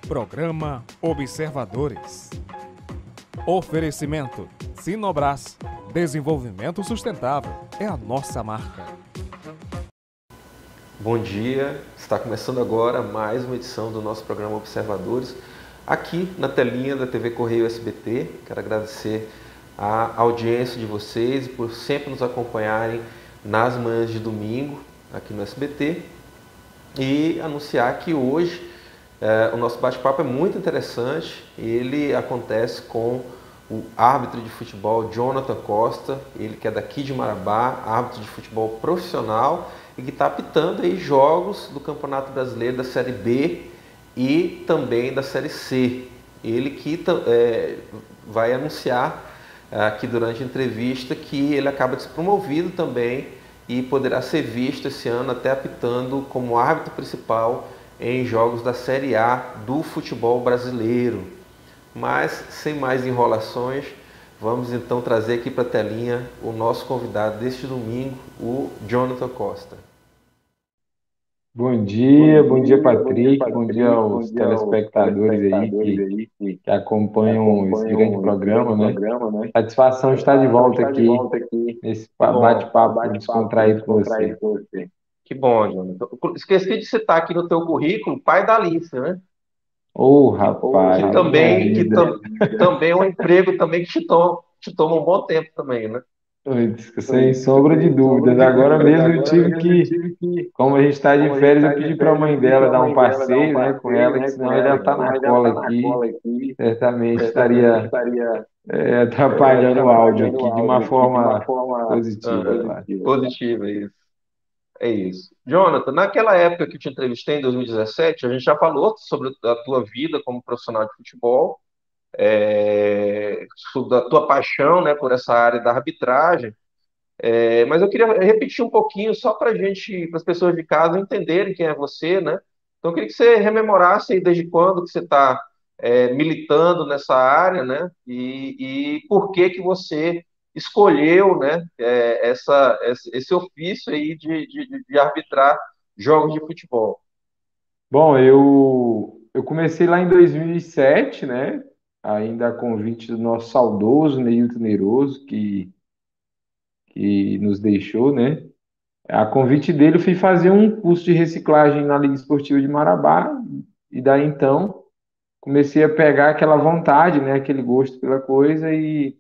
Programa Observadores. Oferecimento Sinobras. Desenvolvimento sustentável é a nossa marca. Bom dia, está começando agora mais uma edição do nosso programa Observadores, aqui na telinha da TV Correio SBT. Quero agradecer a audiência de vocês por sempre nos acompanharem nas manhãs de domingo aqui no SBT e anunciar que hoje o nosso bate-papo é muito interessante. Ele acontece com o árbitro de futebol Jonathan Costa, ele que é daqui de Marabá, árbitro de futebol profissional e que está apitando aí jogos do Campeonato Brasileiro da Série B e também da Série C. Ele que vai anunciar aqui durante a entrevista que ele acaba de ser promovido também e poderá ser visto esse ano até apitando como árbitro principal em jogos da Série A do futebol brasileiro. Mas, sem mais enrolações, vamos então trazer aqui para a telinha o nosso convidado deste domingo, o Jonathan Costa. Bom dia Patrick, bom dia aos telespectadores aí que acompanham esse grande programa, né? Satisfação estar de volta aqui nesse bate-papo descontraído com você. Que bom, Jonathan. Esqueci de citar aqui no teu currículo, pai da Alice, né? Ô, rapaz, que também é um emprego também que te toma um bom tempo também, né? Sem sombra de dúvidas. Agora mesmo eu tive que, como a gente está de férias, eu pedi para a mãe dela dar um passeio, né, com ela, que senão ela está na cola aqui. Certamente estaria atrapalhando o áudio aqui de uma forma positiva, claro. Positiva, isso. É isso. Jonathan, naquela época que eu te entrevistei, em 2017, a gente já falou sobre a tua vida como profissional de futebol, sobre a tua paixão, né, por essa área da arbitragem. Mas eu queria repetir um pouquinho só para as pessoas de casa entenderem quem é você, né? Então eu queria que você rememorasse aí desde quando que você está militando nessa área, né? E por que você escolheu, né? Esse ofício aí de arbitrar jogos de futebol. Bom, eu comecei lá em 2007, né? Ainda a convite do nosso saudoso Neilton Neroso, que nos deixou, né? A convite dele, eu fui fazer um curso de reciclagem na Liga Esportiva de Marabá, e daí então comecei a pegar aquela vontade, né? Aquele gosto pela coisa e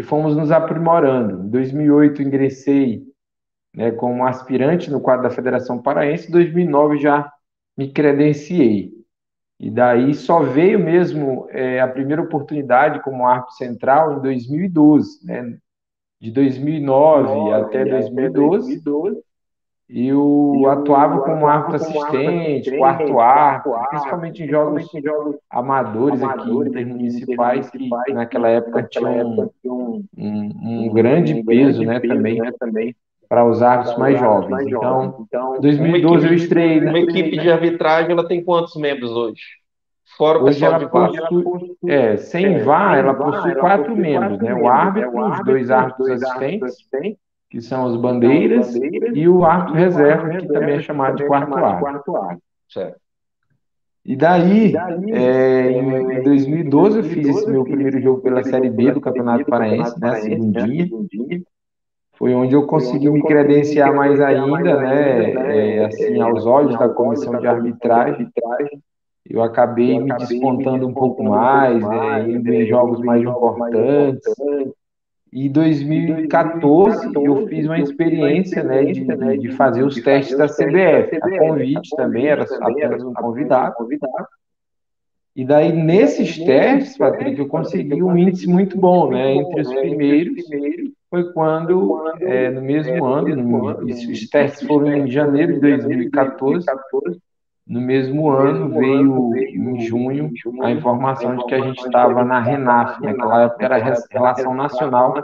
fomos nos aprimorando. Em 2008 ingressei, né, como aspirante no quadro da Federação Paraense, em 2009 já me credenciei. E daí só veio mesmo a primeira oportunidade como árbitro central em 2012, né? De 2009 até 2012, eu atuava como árbitro assistente, quarto árbitro, principalmente em jogos amadores aqui, intermunicipais, que naquela época tinham um grande peso, né, também para os árbitros mais jovens. Então, em 2012 eu estrei, né? Uma equipe de arbitragem, ela tem quantos membros hoje? Fora o Hoje pessoal ela de VAR. sem VAR, ela possui 4 membros, né? O árbitro, os 2 árbitros assistentes, que são os bandeiras, e o árbitro reserva, que também é chamado de quarto árbitro. Certo. E daí, em 2012, eu fiz esse meu primeiro jogo pela Série B do Campeonato Paraense, né? Segundinha. Foi onde eu consegui me credenciar mais ainda, né? Assim, aos olhos da comissão de arbitragem. Eu acabei me despontando um pouco mais, indo em jogos mais importantes. E em 2014 eu fiz uma experiência, né, de fazer os testes da CBF. A convite também, era apenas um convidado. E daí, nesses testes, Patrick, eu consegui um índice muito bom, né? Entre os primeiros, foi quando, no mesmo ano, os testes foram em janeiro de 2014, no mesmo ano, veio em junho a informação de que a gente estava na RENAF, naquela época era a Relação Nacional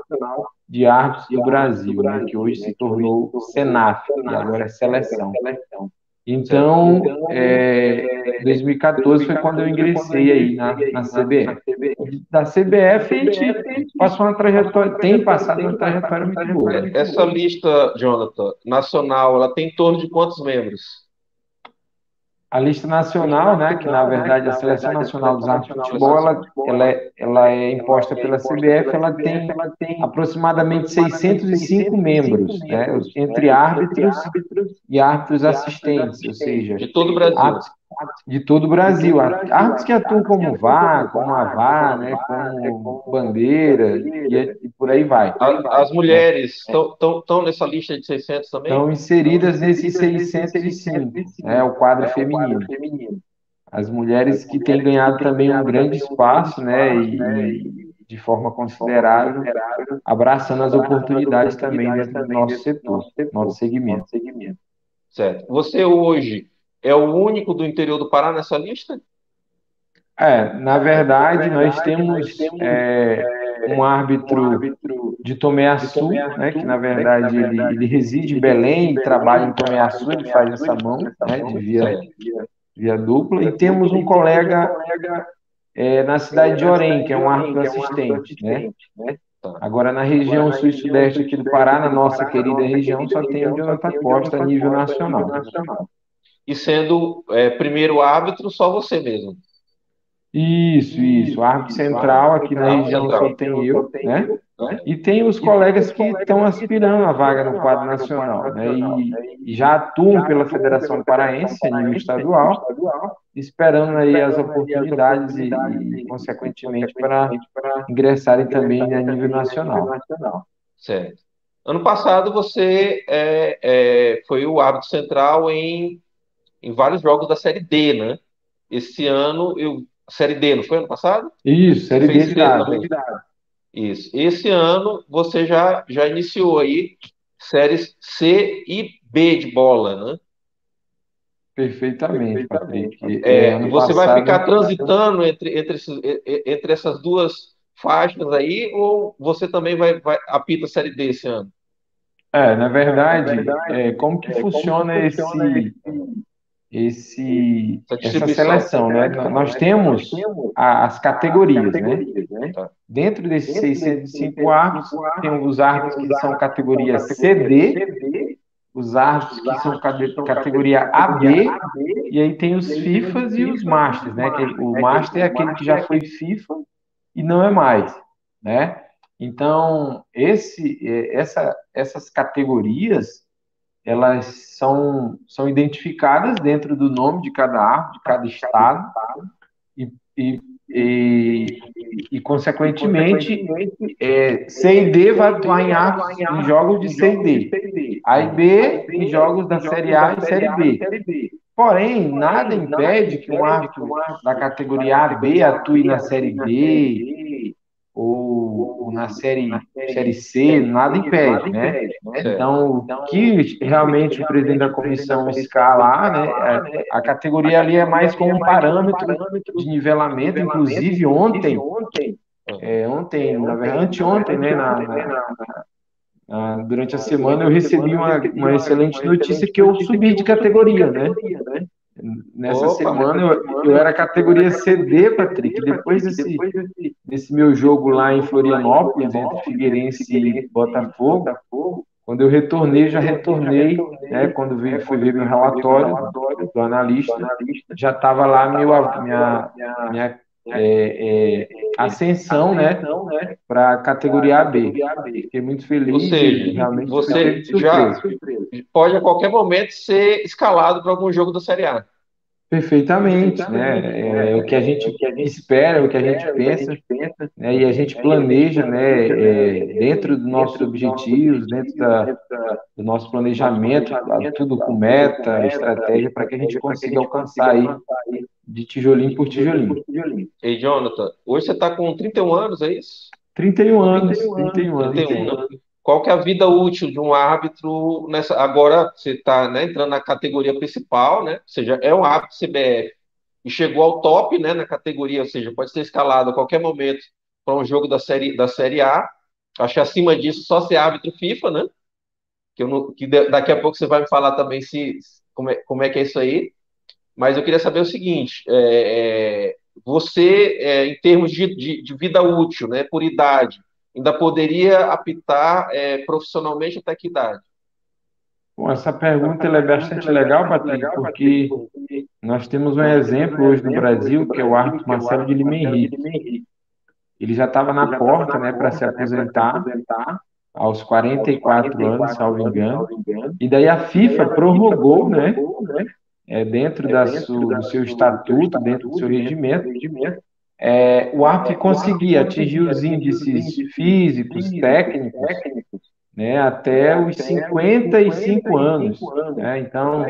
de Árbitros do Brasil, né, que hoje se tornou SENAF, e agora é Seleção. Então, 2014 foi quando eu ingressei aí na CBF. Da CBF, a gente passou tem passado uma trajetória muito boa. Essa lista, Jonathan, nacional, ela tem em torno de quantos membros? A lista nacional, né, que na verdade a Seleção Nacional dos Árbitros de Futebol, ela é imposta pela CBF, ela tem aproximadamente 605 membros, né, entre árbitros e árbitros assistentes, ou seja, De todo o Brasil. árbitros de todo o Brasil, árbitros que atuam como VAR, como AVAR, né, como bandeira e por aí vai, As né? mulheres estão nessa lista de 600 também? Estão inseridas nesses 605, né, o quadro feminino. As mulheres que têm ganhado também um grande espaço, né, e de forma considerável, abraçando as oportunidades também dentro do nosso setor, nosso segmento. Certo. Você hoje é o único do interior do Pará nessa lista? Na verdade, nós temos um árbitro de Tomé-Açu, né, que na verdade ele reside em Belém e trabalha em Tomé-Açu, ele faz essa mão, né, de Certo. via dupla, e temos um colega na cidade de Orem, que é um árbitro assistente, né? Tá. Agora, na região sul e sudeste aqui do Pará, na nossa querida região, só tem o Jonathan Costa a nível nacional. E sendo primeiro árbitro, só você mesmo. Isso. O árbitro central aqui na Árbitro região só central. tem eu, né? Né? E tem os colegas que estão aspirando a vaga no quadro nacional, né? E já atuam pela Federação Paraense a nível estadual, esperando aí as oportunidades consequentemente, para ingressarem também a nível nacional. Certo. Ano passado você foi o árbitro central em vários jogos da Série D, né? Esse ano, Série D, não foi ano passado? Isso, Você Série D fez de C dados. também. Isso. Esse ano você já iniciou aí séries C e B de bola, né? Perfeitamente, Patrick. E Ano você vai passado. ficar transitando entre essas duas faixas aí, ou você também vai apita Série D esse ano? Na verdade, como que funciona Essa essa distribuição. seleção, né? Nós temos as categorias, né? Tá. Dentro desses 605 árbitros, tem os árbitros que são categoria CD, os árbitros que são categoria AB, e aí tem os FIFAs e os Masters, né? Que o Master é aquele que já foi FIFA e não é mais, né? Então, essas categorias, elas são identificadas dentro do nome de cada árbitro, de cada estado, e, e, consequentemente, C e D vai atuar em jogos de C e D. A e B em jogos da Série A e Série B. Porém, nada impede que um árbitro da categoria AB atue na Série D ou na série C, nada impede, né? Certo. Então, o que realmente o presidente da comissão escalar, né, a categoria ali é mais como um parâmetro de nivelamento. Inclusive, ontem, na verdade, anteontem, né, durante a semana, eu recebi uma excelente notícia que eu subi de categoria, né? Nessa Opa! semana eu era categoria CD, Patrick. Depois desse meu jogo lá em Florianópolis, entre Figueirense e Botafogo, quando eu retornei, já retornei, né? Quando fui ver meu relatório do analista, já estava lá minha ascensão, né? Para a categoria AB. Fiquei muito Ou feliz e seja, realmente fui pego você de já surpresa. pode a qualquer momento ser escalado para algum jogo da Série A. Perfeitamente, né? É o que a gente espera, é o que a gente pensa, né? E a gente planeja, né? Dentro dos nossos objetivos, dentro do nosso planejamento, tudo com meta, estratégia, para que a gente consiga alcançar aí de tijolinho por tijolinho. Ei, Jonathan, hoje você está com 31 anos, é isso? 31 anos, 31 anos. 31. Qual que é a vida útil de um árbitro nessa? Agora você está, né, entrando na categoria principal, né? Ou seja, é um árbitro CBF e chegou ao top, né, na categoria, ou seja, pode ser escalado a qualquer momento para um jogo da série A. Acho que acima disso só ser árbitro FIFA, né? Daqui a pouco você vai me falar também como é que é isso aí. Mas eu queria saber o seguinte: você, em termos de vida útil, né, por idade, ainda poderia apitar profissionalmente até que idade? Bom, essa pergunta ela é bastante legal, Patrick, porque nós temos um exemplo hoje no Brasil, que é o árbitro Marcelo de Lima Henrique. Ele já estava na porta, né, para se aposentar aos 44 anos, salvo engano. E daí a FIFA prorrogou, né, dentro do seu estatuto, dentro do seu regimento, o árbitro conseguir atingir os índices físicos, técnicos, né, até os 55 anos, né? Então,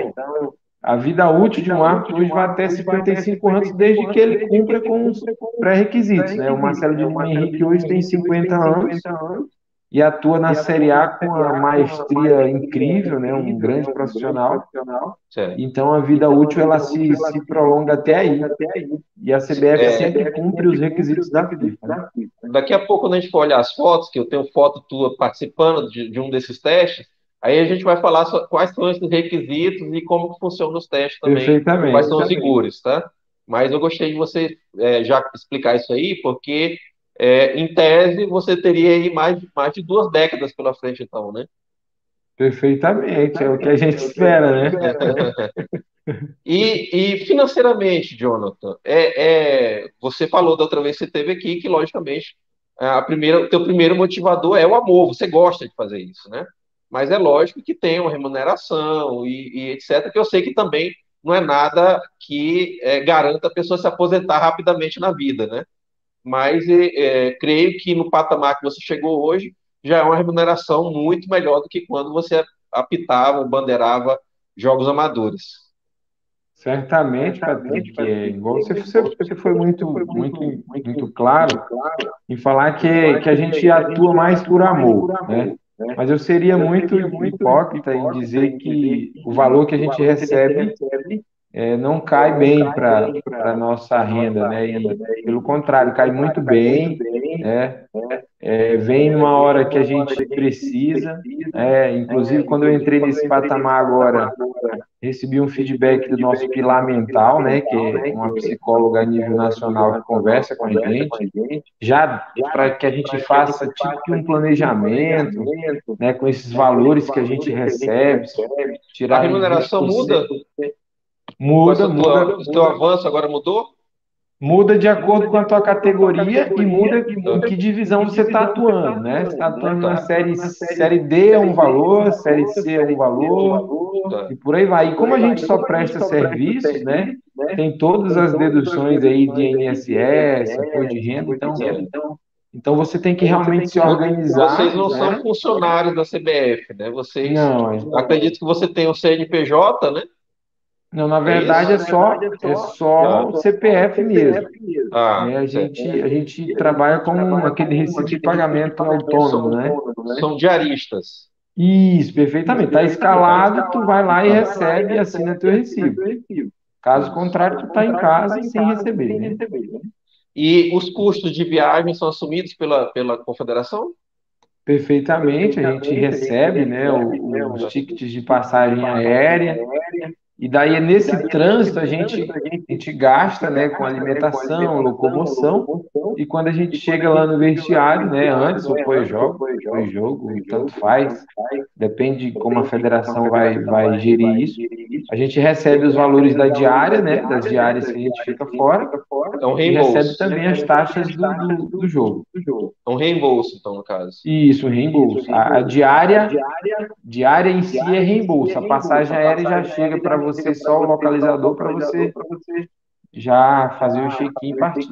a vida útil de um árbitro hoje vai até 55 anos, desde que ele cumpra com os pré-requisitos, né? O Marcelo de Lima Henrique hoje tem 50 anos e atua na Série A com uma maestria incrível, né? Um grande profissional. Certo. Então, a vida útil ela se prolonga até aí. E a CBF sempre cumpre os requisitos da FIFA, né? Daqui a pouco, quando a gente for olhar as fotos, que eu tenho foto tua participando de um desses testes, aí a gente vai falar quais são esses requisitos e como que funcionam os testes também, quais Perfeitamente. são os rigores, tá? Mas eu gostei de você já explicar isso aí, porque em tese você teria aí mais de 2 décadas pela frente, então, né? Perfeitamente. É o que a gente espera, né? E financeiramente, Jonathan, você falou da outra vez que você esteve aqui que, logicamente, o teu primeiro motivador é o amor, você gosta de fazer isso, né? Mas é lógico que tem uma remuneração e etc., que eu sei que também não é nada que garanta a pessoa se aposentar rapidamente na vida, né? Mas creio que no patamar que você chegou hoje já é uma remuneração muito melhor do que quando você apitava ou bandeirava jogos amadores. Certamente, Patrick, igual você foi muito claro em falar que a gente atua mais por amor, né? Mas eu seria muito hipócrita em dizer que o valor que a gente recebe não cai bem para a nossa renda, né? E, pelo contrário, cai muito bem, né? Vem numa hora que a gente precisa. Inclusive, quando eu entrei nesse patamar agora, recebi um feedback do nosso pilar mental, né? Que é uma psicóloga a nível nacional que conversa com a gente, já para que a gente faça tipo que um planejamento, né? Com esses valores que a gente recebe, A tirar em remuneração 20%. muda? Com Muda, muda, o teu avanço agora mudou? muda de acordo com a tua categoria e muda em que divisão você está atuando, né? Você está atuando na série D é um valor, série C é um valor, Tá. e por aí vai. E como a gente só presta serviços, né? Tem todas as deduções aí de INSS, imposto de renda, então você tem que realmente se Vocês organizar, não são né? funcionários da CBF, né? Não, Acredito que você tem o CNPJ, né? não, na É verdade isso? é só o CPF mesmo, né? A Certo. gente, a gente trabalha com aquele recibo de pagamento autônomo, né? São diaristas. Isso, perfeitamente. Está escalado, tu vai lá e recebe e assina teu recibo. Caso contrário, tu está em casa sem receber, né? E os custos de viagem são assumidos pela confederação? Perfeitamente, a gente recebe, né, os tickets de passagem aérea. E daí, nesse trânsito, a gente gasta, né, com alimentação, locomoção, e quando a gente chega lá no vestiário, né, antes ou pós-jogo, tanto faz, depende de como a federação vai gerir isso, a gente recebe os valores da diária, né, das diárias que a gente fica fora, É um e recebe reembolso. também as taxas do jogo. É um reembolso, então, no caso. Isso, reembolso. A diária em si é reembolso. A passagem aérea já chega para você só o localizador para você já fazer o check-in e partir.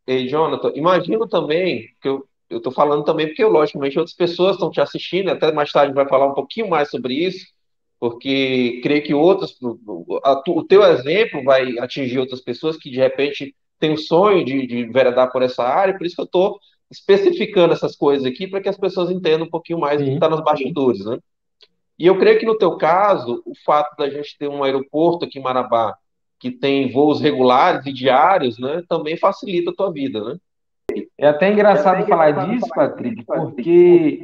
Ei, Jonathan, imagino também, que eu estou falando também porque, logicamente, outras pessoas estão te assistindo, até mais tarde a gente vai falar um pouquinho mais sobre isso, porque creio que o teu exemplo vai atingir outras pessoas que, de repente, têm o sonho de enveredar por essa área, por isso que eu estou especificando essas coisas aqui, para que as pessoas entendam um pouquinho mais do que está Sim. nos bastidores, né? E eu creio que no teu caso, o fato da gente ter um aeroporto aqui em Marabá que tem voos regulares e diários, né, também facilita a tua vida, né? É até engraçado falar disso, Patrick, porque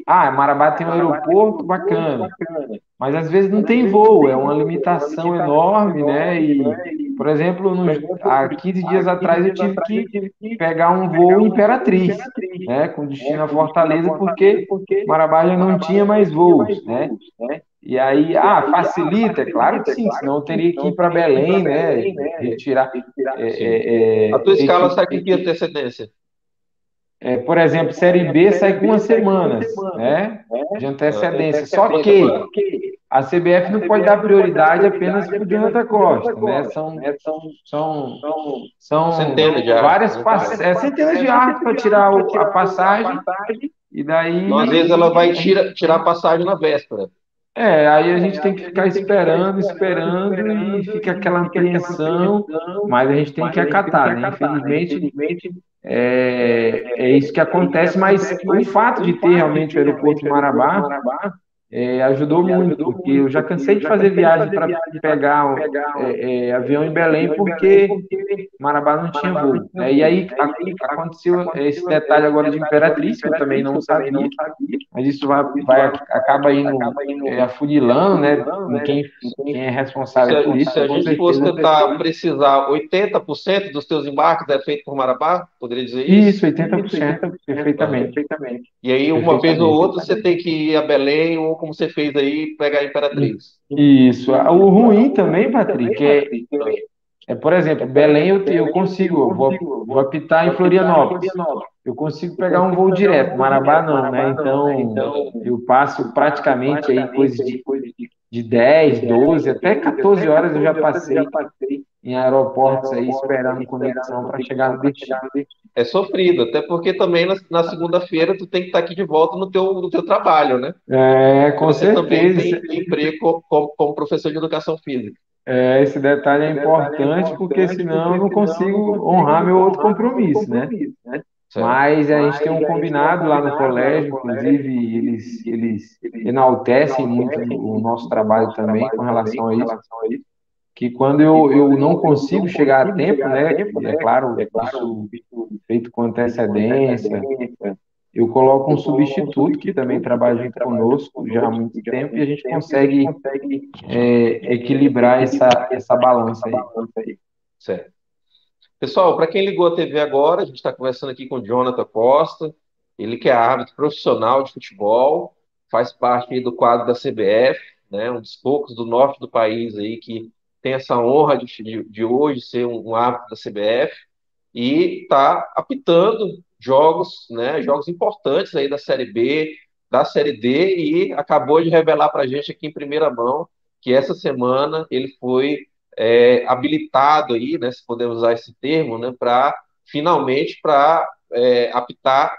Marabá tem um aeroporto bacana, mas às vezes não tem voo, é uma limitação enorme, né? E, por exemplo, há 15 dias atrás eu tive que pegar um voo Imperatriz, né? Com destino a Fortaleza, porque Marabá já não tinha mais voos, né? E aí, facilita? É claro que sim, senão eu teria que ir para Belém, né? Retirar. Sim. A tua Ter escala que, sai com que antecedência? por exemplo, Série B sai com 1 semanas, né? De Ah, antecedência. Só que a CBF não pode dar prioridade apenas para o Jonathan Costa, né? São, são centenas de árbitros, várias né? centenas de árbitros para tirar a passagem, e Então, às vezes, ela daí vai tirar a passagem na véspera. aí a gente tem que ficar esperando, esperando, e fica aquela apreensão, mas a gente tem que acatar, né? Infelizmente, é isso que acontece, mas o fato de ter realmente o aeroporto Marabá ajudou muito, porque eu já cansei de fazer viagem para pegar avião em Belém, porque Marabá não tinha voo, né? E aí aconteceu esse detalhe agora de Imperatriz, que eu também não sabia, mas isso acaba indo afunilando, né, quem é responsável por isso, Se a com gente fosse certeza. tentar precisar 80% dos teus embarques é feito por Marabá, poderia dizer isso? Isso, 80%, Ah. perfeitamente. E aí, uma vez ou Perfeitamente. outra, você tem que ir a Belém, ou como você fez aí, pegar a Imperatriz. Isso. O ruim também, Patrick, por exemplo, Belém eu consigo, vou apitar em Florianópolis. Eu consigo pegar um voo direto, Marabá não, né? Então, eu passo praticamente aí coisa de 10, 12, até 14 horas eu já passei em aeroportos aí esperando conexão para chegar no destino. É sofrido, até porque também na segunda-feira tu tem que estar aqui de volta no teu trabalho, né? Porque Com você também certeza. tem emprego como professor de educação física. Esse detalhe é importante, porque senão eu não consigo honrar meu outro compromisso, né? Certo? Mas a gente tem um combinado lá no colégio, inclusive eles enaltecem muito o nosso trabalho também com relação a isso, que quando eu não consigo chegar a tempo, né? É claro, isso feito com antecedência, eu coloco um substituto que também trabalha junto conosco já há muito tempo, e a gente consegue equilibrar essa balança aí. Certo. Pessoal, para quem ligou a TV agora, a gente está conversando aqui com o Jonathan Costa, ele que é árbitro profissional de futebol, faz parte aí do quadro da CBF, né, um dos poucos do norte do país aí que tem essa honra de hoje ser um árbitro da CBF, e está apitando jogos, né, jogos importantes aí da Série B, da Série D, e acabou de revelar para a gente aqui em primeira mão que essa semana ele foi habilitado aí, né, se podemos usar esse termo, né, para finalmente apitar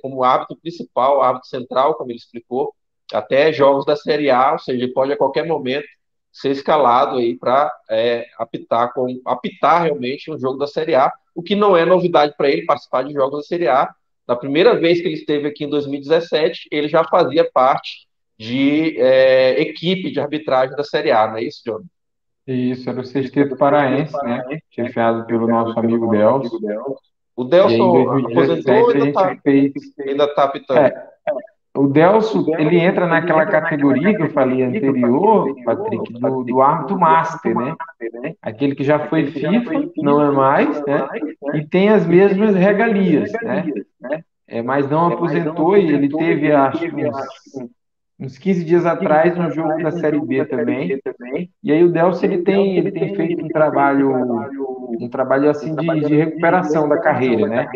como árbitro principal, árbitro central, como ele explicou, até jogos da Série A, ou seja, ele pode a qualquer momento ser escalado aí para apitar realmente um jogo da Série A, o que não é novidade para ele participar de jogos da Série A. Da primeira vez que ele esteve aqui em 2017, ele já fazia parte de equipe de arbitragem da Série A, não é isso, John? Isso, era o Sexteto Paraense, né? Chefiado pelo nosso amigo Delcio. O E aí, em Delson aposentou 2017, ou a gente fez. ainda tá apitando? É, o Delcio, ele entra naquela categoria que eu falei anterior, Patrick, do árbitro master, né? Aquele que já foi FIFA, não é mais, né? E tem as mesmas regalias, né? Mas não aposentou, e ele teve, acho que uns 15 dias atrás, um jogo da Série B também. E aí o Delcio, ele tem feito um trabalho assim de recuperação da carreira, né?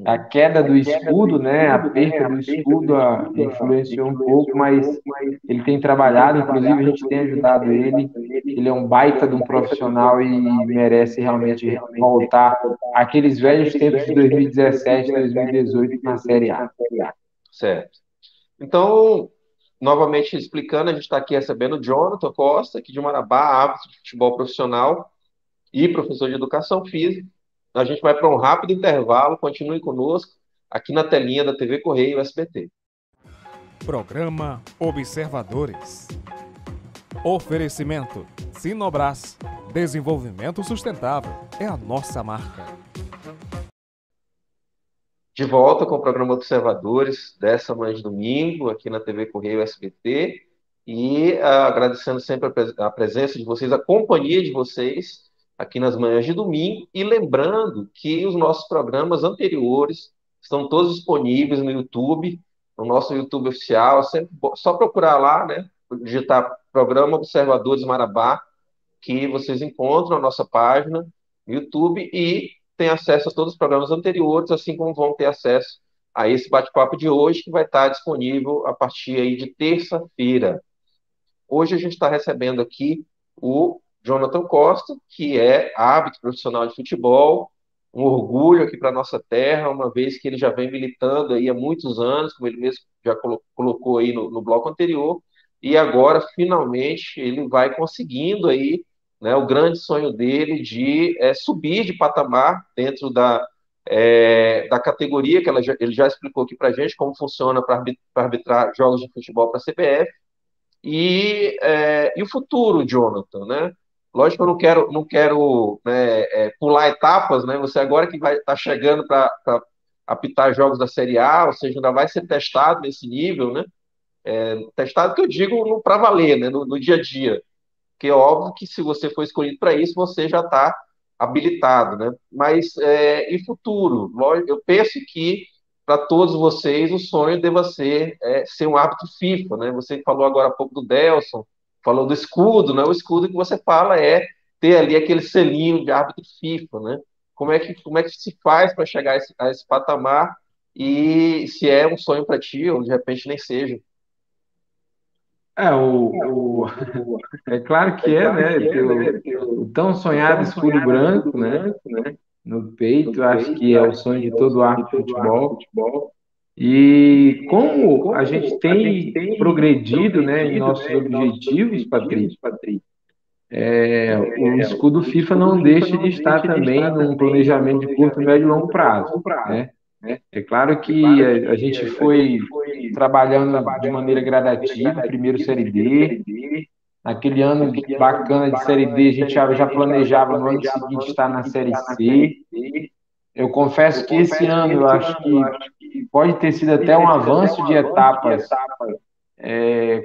A queda do escudo, né? A perca do escudo influenciou um pouco, mas ele tem trabalhado, inclusive a gente tem ajudado ele. Ele é um baita de um profissional e merece realmente voltar àqueles velhos tempos de 2017, 2018 na Série A. Certo. Então, novamente explicando, a gente está aqui recebendo o Jonathan Costa, aqui de Marabá, árbitro de futebol profissional e professor de educação física. A gente vai para um rápido intervalo, continue conosco, aqui na telinha da TV Correio SBT. Programa Observadores. Oferecimento Sinobras. Desenvolvimento sustentável é a nossa marca. De volta com o programa Observadores dessa manhã de domingo, aqui na TV Correio SBT, e agradecendo sempre a presença de vocês, a companhia de vocês aqui nas manhãs de domingo, e lembrando que os nossos programas anteriores estão todos disponíveis no YouTube, no nosso YouTube oficial, só procurar lá, né, digitar Programa Observadores Marabá, que vocês encontram na nossa página no YouTube e tem acesso a todos os programas anteriores, assim como vão ter acesso a esse bate-papo de hoje, que vai estar disponível a partir aí de terça-feira. Hoje a gente está recebendo aqui o Jonathan Costa, que é árbitro profissional de futebol, um orgulho aqui para a nossa terra, uma vez que ele já vem militando aí há muitos anos, como ele mesmo já colocou aí no bloco anterior, e agora, finalmente, ele vai conseguindo aí, né, o grande sonho dele de subir de patamar dentro da categoria, que ele já explicou aqui para a gente como funciona para arbitrar jogos de futebol para a CBF, e o futuro, Jonathan, né? Lógico que eu não quero né, pular etapas, né? Você agora que vai estar chegando para apitar jogos da Série A, ou seja, ainda vai ser testado nesse nível, né? Testado que eu digo para valer, né? No dia a dia. Porque é óbvio que se você for escolhido para isso, você já está habilitado, né? Mas e futuro? Lógico, eu penso que para todos vocês o sonho deva ser um árbitro FIFA, né? Você falou agora há pouco do Delson, falou do escudo, né? O escudo que você fala é ter ali aquele selinho de árbitro FIFA, né? Como é que se faz para chegar a esse patamar e se é um sonho para ti ou de repente nem seja? É, é claro que é, né? Ter o tão sonhado escudo branco, né? No peito, acho que é o sonho de todo árbitro de futebol. E como a gente tem progredido, né, em nossos objetivos, Patrick, o escudo FIFA não deixa de estar também num planejamento de curto, médio e longo prazo, né? É claro que a gente foi trabalhando de maneira gradativa, primeiro Série D, naquele ano bacana de Série D, a gente já planejava no ano seguinte estar na Série C. Eu confesso que esse ano eu acho que pode ter sido até um avanço de etapas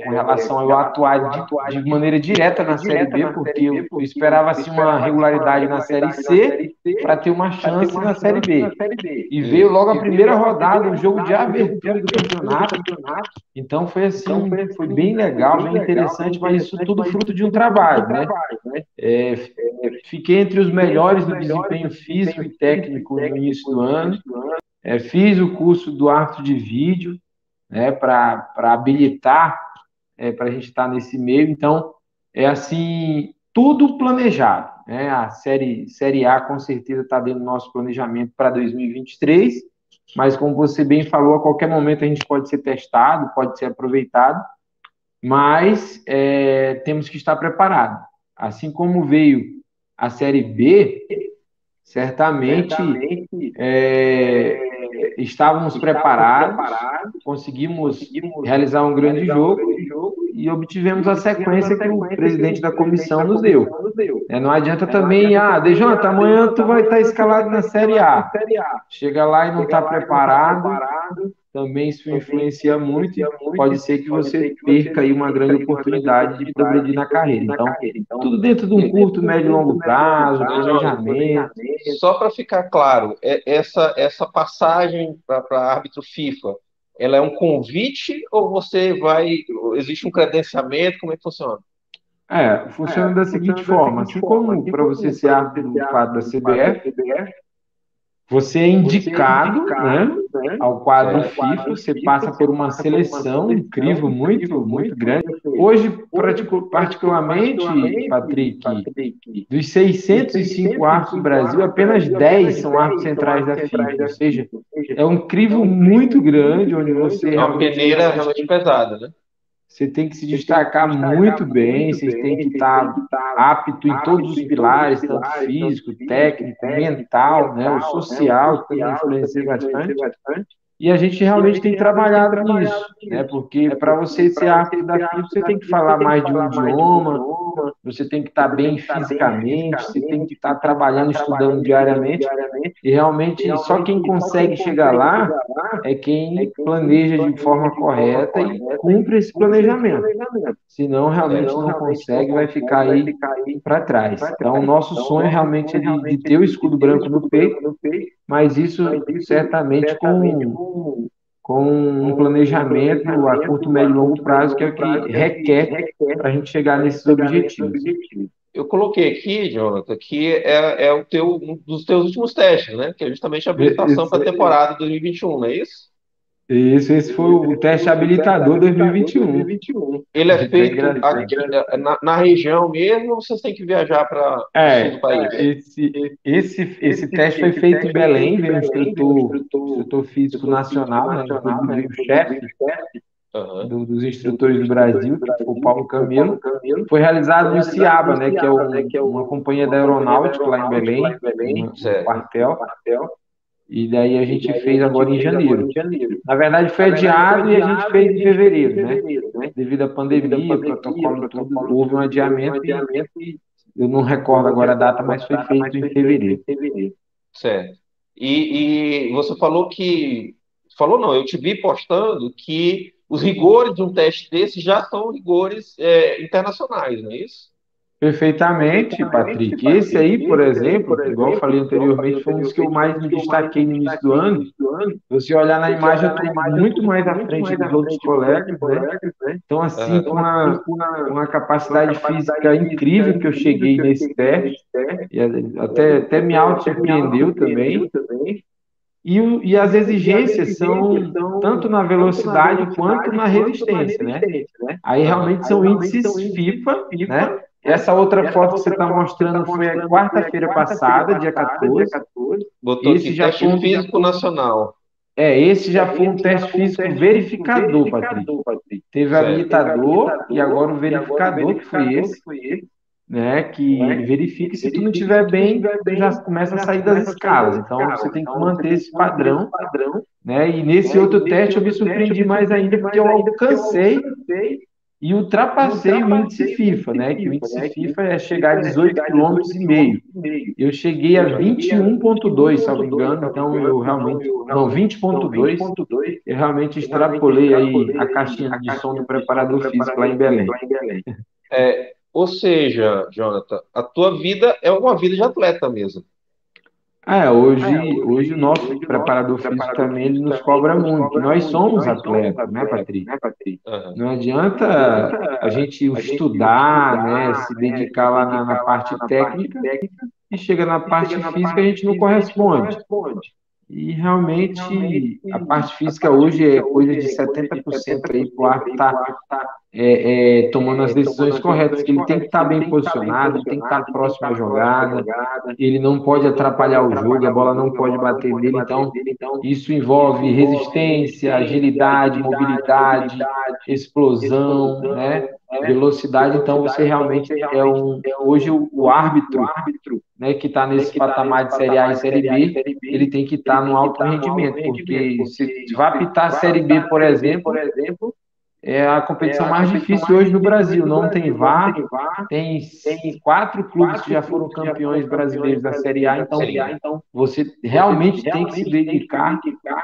com relação a eu atuar de maneira direta na Série B, porque eu esperava assim, uma regularidade na Série C para ter uma chance na Série B. E veio logo a primeira rodada, o jogo de abertura do campeonato. Então foi assim, foi bem legal, bem interessante, mas isso tudo fruto de um trabalho, né? Fiquei entre os melhores do desempenho físico e técnico no início do ano. Fiz o curso do árbitro de vídeo, né, para habilitar para a gente estar nesse meio. Então, é assim, tudo planejado. Né? A série A, com certeza, está dentro do nosso planejamento para 2023, mas, como você bem falou, a qualquer momento a gente pode ser testado, pode ser aproveitado, mas temos que estar preparado. Assim como veio a Série B, certamente estávamos preparados, conseguimos realizar um grande jogo e obtivemos a sequência que o presidente da comissão nos deu. Não adianta também, Dejonta, amanhã tu vai estar escalado na Série A. Chega lá e não está preparado, também isso influencia muito e pode ser que você perca aí uma grande oportunidade de progredir na carreira. Então, tudo dentro de um curto, médio e longo prazo, planejamento. Só para ficar claro, essa passagem para árbitro FIFA, ela é um convite ou existe um credenciamento? Como é que funciona? Funciona da seguinte forma, assim como para você ser árbitro do quadro da CBF, você é indicado, né, ao quadro FIFA, você passa por uma seleção, um crivo muito, muito grande. Hoje, particularmente, Patrick, dos 605 árbitros do Brasil, apenas 10 são árbitros centrais da FIFA, ou seja, é um crivo muito grande, onde você é uma peneira realmente pesada, né? Você tem que se destacar muito bem, você tem que estar apto em todos os pilares, tanto físico, técnico, mental, né, o social, que também influencia bastante. E a gente realmente tem trabalhado nisso, né, porque para você ser árbitro da FIFA, você tem que falar mais de um idioma, você tem que estar bem fisicamente, você tem que estar trabalhando, estudando diariamente, e realmente só quem consegue chegar lá é quem planeja de forma correta e cumpre esse planejamento. Senão, realmente não consegue, vai ficar aí para trás. Então, o nosso sonho realmente é de ter o escudo branco no peito, mas isso certamente com com um planejamento a curto, médio e longo prazo, que é o que requer para a gente chegar nesses objetivos. Eu coloquei aqui, Jonathan, que é um dos teus últimos testes, né? Que é justamente a habilitação para a temporada 2021, não é isso? Esse foi o teste habilitador 2021. Ele é Até feito engraçado. aqui, na região mesmo, ou vocês têm que viajar para o sul do país? Esse teste foi feito em Belém, veio um instrutor físico nacional, né? Inclusive o chefe Aham. dos instrutores do Brasil, que foi o Paulo Camelo. Foi realizado no CIABA, né? Que é uma companhia da aeronáutica lá em Belém, um Certo. quartel. E daí a gente fez agora em janeiro. Na verdade, foi adiado e a gente fez em fevereiro, né? Devido à pandemia, protocolo e tudo, houve um adiamento e eu não recordo agora a data, mas foi feito em fevereiro. Certo. E você falou que. Falou não, eu te vi postando que os rigores de um teste desse já são rigores internacionais, não é isso? Perfeitamente, Patrick. Esse aí, por exemplo, igual eu falei anteriormente, foi um dos que eu mais me destaquei no início do ano. Você olhar na imagem, eu estou muito mais à frente dos outros colegas, né? Então, assim, Aham. com uma capacidade física incrível que eu cheguei nesse teste, e até me auto-surpreendeu também. E as exigências são tanto na velocidade quanto na resistência, né? Aí Aham. realmente são índices FIFA, né? Essa outra foto que você está mostrando foi a quarta-feira passada, dia 14. Botou Esse aqui, já foi teste um, físico nacional. esse já foi um teste físico verificador, Patrick. Teve o Certo. habilitador e agora o verificador, que foi esse, né? Que verifica e se tu não estiver bem, tu já começa a sair das escalas. Então você tem que manter esse padrão, né? E nesse outro teste eu me surpreendi mais ainda porque eu alcancei e ultrapassei o índice FIFA, né? Que o índice FIFA é chegar a 18,5 km. Eu cheguei a 21,2, salvo engano, então eu realmente, não, 20,2, eu realmente extrapolei aí a caixinha de som do preparador físico lá em Belém. Ou seja, Jonathan, a tua vida é uma vida de atleta mesmo. Hoje o nosso preparador físico também ele nos cobra muito, que nós somos atletas, né, Patrick? Aham. Não adianta a gente estudar, né, se dedicar lá na parte técnica e chega na parte física a gente não corresponde. E realmente a parte física hoje é coisa de 70% aí para o árbitro estar tomando as decisões corretas, que ele tem que estar bem posicionado, ele tem que estar próximo à jogada, ele não pode atrapalhar o jogo, a bola não pode bater nele, então isso envolve resistência, agilidade, mobilidade, explosão, né? Velocidade, então você realmente hoje o árbitro, né, que está nesse patamar de Série A e Série B, ele tem que estar no alto rendimento, porque se vai apitar a Série B, por exemplo, é a competição mais difícil hoje no Brasil. Não tem VAR, tem 4 clubes que já foram campeões brasileiros da Série A, então Sim. você realmente tem que se dedicar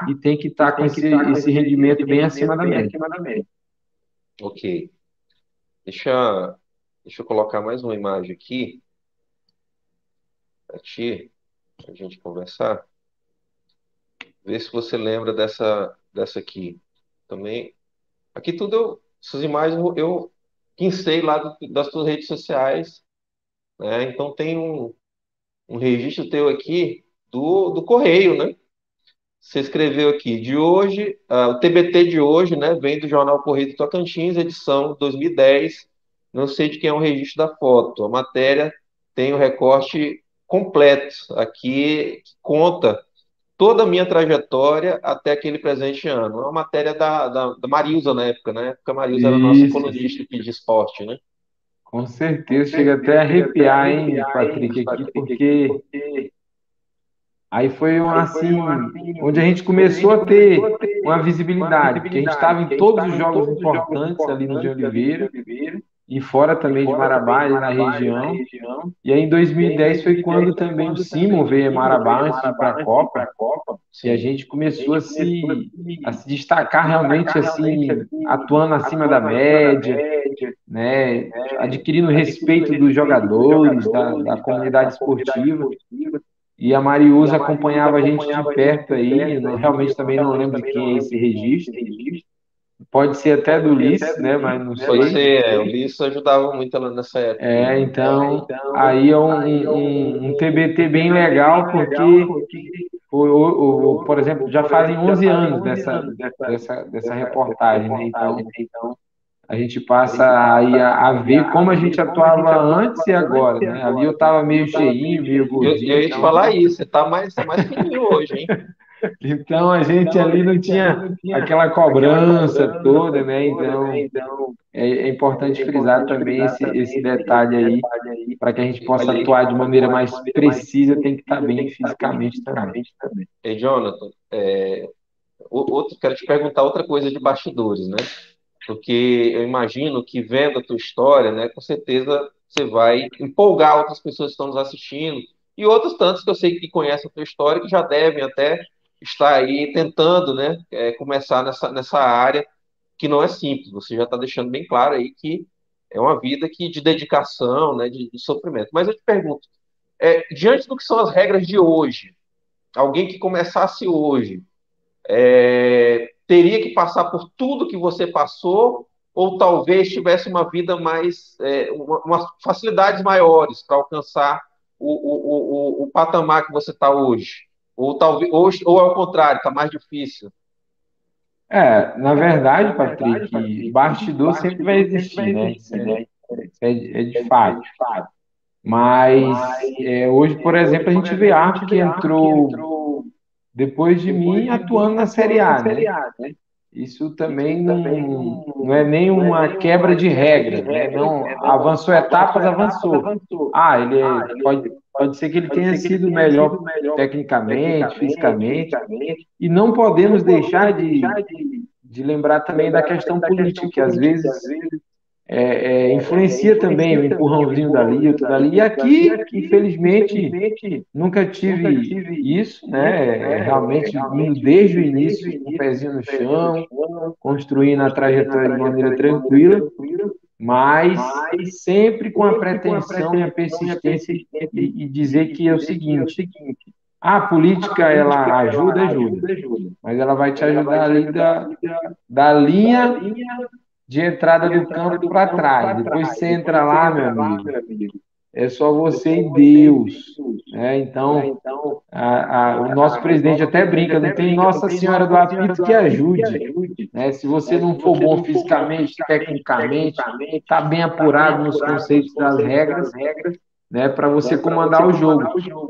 e tem que estar com esse rendimento bem acima da média. Ok. Deixa eu colocar mais uma imagem aqui para ti, para a gente conversar. Ver se você lembra dessa aqui. Também. Aqui essas imagens eu pincei lá das tuas redes sociais, né? Então tem um registro teu aqui do Correio, né? Você escreveu aqui, de hoje, o TBT de hoje, né? Vem do Jornal Correio do Tocantins, edição 2010. Não sei de quem é o registro da foto. A matéria tem o recorte completo aqui, que conta toda a minha trajetória até aquele presente ano. É uma matéria da Marilza na época, né? Na época a Marilza era a nossa Isso, colunista aqui de esporte, né? com certeza. Chega até a arrepiar, hein, Patrick, aqui, porque aí foi assim, onde a gente começou a ter uma visibilidade, porque a gente estava em todos os jogos importantes ali no de Oliveira e fora também de Marabá, ali na região. E aí em 2010 foi quando também o Simon veio a Marabá antes de ir para a Copa, e a Sim. gente começou a se destacar realmente assim, atuando acima da média, né, adquirindo respeito dos jogadores, da comunidade esportiva. E a Mariusa acompanhava a gente de perto aí, realmente também não lembro de quem é esse registro. Pode ser até do Ulisses, né? Mas não Pode sei. ser, o Ulisses ajudava muito ela nessa época aí. Então, aí é um TBT bem legal, porque, por exemplo, já fazem 11 anos dessa reportagem, né? Então, a gente passa aí a ver como a gente atuava antes e agora, né? Ali eu estava meio cheinho, meio Eu gordinho, ia te falar isso, você tá mais fininho hoje, hein? então a gente ali não tinha aquela cobrança toda, né? Então é importante frisar também esse detalhe aí, para que a gente possa atuar de maneira mais precisa, tem que estar bem fisicamente também. Ei, Jonathan, quero te perguntar outra coisa de bastidores, né? Porque eu imagino que vendo a tua história, né, com certeza você vai empolgar outras pessoas que estão nos assistindo e outros tantos que eu sei que conhecem a tua história que já devem até estar aí tentando, né, começar nessa área que não é simples. Você já está deixando bem claro aí que é uma vida de dedicação, né, de sofrimento. Mas eu te pergunto, diante do que são as regras de hoje, alguém que começasse hoje teria que passar por tudo que você passou, ou talvez tivesse uma vida mais, umas facilidades maiores para alcançar o patamar que você está hoje? Ou talvez, ou ao contrário, está mais difícil? Na verdade, Patrick, bastidor sempre vai existir, né? Isso é de fato. Mas hoje, por exemplo, a gente vê Arthur que entrou depois de mim atuando na Série A, né? Isso também não é nenhuma quebra de regras, né? Não avançou etapas, avançou. Pode ser que ele tenha sido melhor tecnicamente, fisicamente, e não podemos deixar de lembrar também da questão política, que às vezes influencia também o empurrãozinho dali, outro dali. E aqui, infelizmente, nunca tive isso, né? Realmente indo desde o início, com o pezinho no chão, construindo a trajetória de maneira tranquila, mas sempre com a pretensão e a persistência e dizer que é o seguinte: a política ela ajuda, mas ela vai te ajudar ali da linha de entrada do campo para trás. Depois você entra lá, meu amigo, é só você e Deus, né? Então, o nosso presidente até brinca, não tem Nossa Senhora do Apito que ajude, né? Se você não for bom fisicamente, tecnicamente, está bem apurado nos conceitos das regras, né, para você comandar o jogo.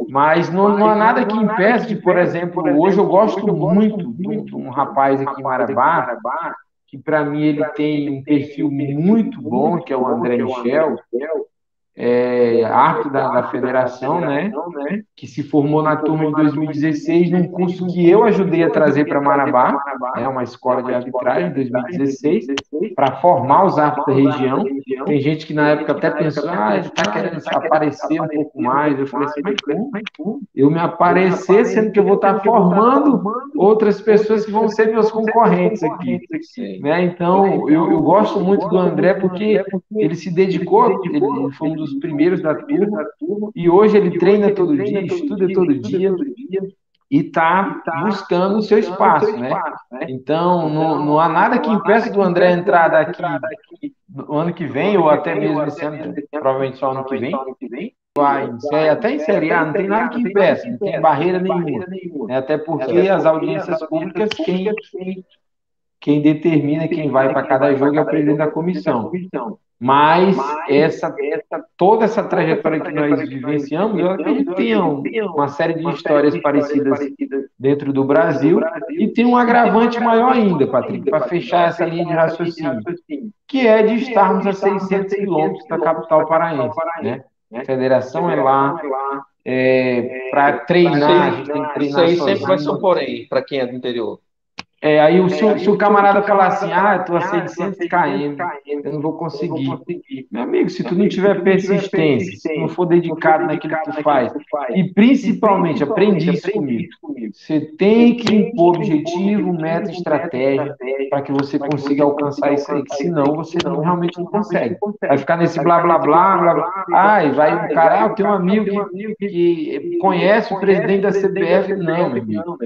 Mas não há nada que impeça de, por exemplo, hoje eu gosto muito de um rapaz aqui em Marabá, que para mim ele tem um perfil muito bom, que é o André Michel, árbitro da federação, né? Que se formou na turma de 2016, num curso que eu ajudei a trazer para Marabá, uma escola de arbitragem, em 2016, para formar os árbitros da região. Tem gente que na época até pensou, ele está querendo se aparecer um pouco mais. Eu falei assim, mas como? Eu me aparecer, sendo que eu vou estar formando outras pessoas que vão ser meus concorrentes aqui. Né? Então, eu gosto muito do André porque ele se dedicou, ele foi um dos primeiros da turma, e hoje ele treina todo dia, estuda todo dia, e está buscando o seu espaço, né? Então, não há nada que impeça do André entrar daqui no ano que vem, ou até mesmo esse ano, provavelmente só ano que vem, até em Série A, não tem nada que impeça, não tem barreira nenhuma. Né? Até porque as audiências públicas, quem determina quem vai para cada jogo é o presidente da comissão. Mas toda essa trajetória que nós vivenciamos, eu acredito que tem uma série de histórias parecidas dentro do Brasil, e tem um agravante maior ainda, Patrick, para fechar essa linha de raciocínio, que é de estarmos a 600 quilômetros da capital paraense, né? A federação é lá, para treinar, a gente tem que Isso treinar aí sempre vai ser um sozinho. porém para quem é do interior. Se o camarada falar assim, eu estou a 600 km, eu não vou conseguir. Meu amigo, se tu não tiver persistência, se tu não for dedicado naquilo que tu faz, e principalmente, aprendi isso comigo, você tem que impor objetivo, meta, estratégia, para que você consiga alcançar isso aí, que senão você realmente não consegue. Vai ficar nesse blá, blá, blá, blá, blá. E vai um cara, eu tenho um amigo que conhece o presidente da CBF. Não, meu amigo.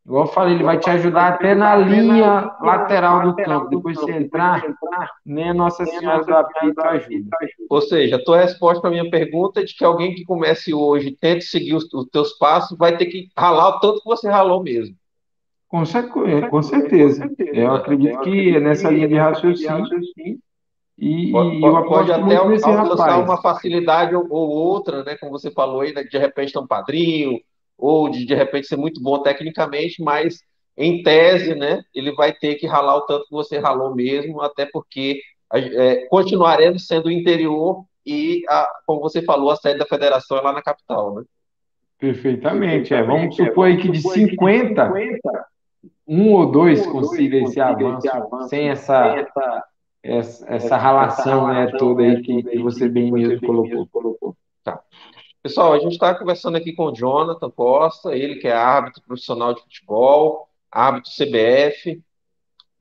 Igual eu falei, ele vai te ajudar até na linha lateral do campo. Depois você entrar, nem a Nossa Senhora do Apito ajuda. Ou seja, a tua resposta para a minha pergunta é de que alguém que comece hoje, tente seguir os teus passos, vai ter que ralar o tanto que você ralou mesmo. Com certeza. Eu acredito que é nessa linha de raciocínio e eu Pode aposto até muito nesse alcançar rapaz. uma facilidade ou outra, né? Como você falou aí, né, de repente ter um padrinho, ou de repente ser muito bom tecnicamente, mas em tese, né, ele vai ter que ralar o tanto que você ralou mesmo, até porque continuaremos sendo o interior e, como você falou, a sede da federação é lá na capital, né? Perfeitamente. Vamos supor aí que de 50, um ou dois consiga esse avanço sem essa ralação, né, toda aí que você bem mesmo colocou. Tá. Pessoal, a gente está conversando aqui com o Jonathan Costa, ele que é árbitro profissional de futebol, árbitro CBF,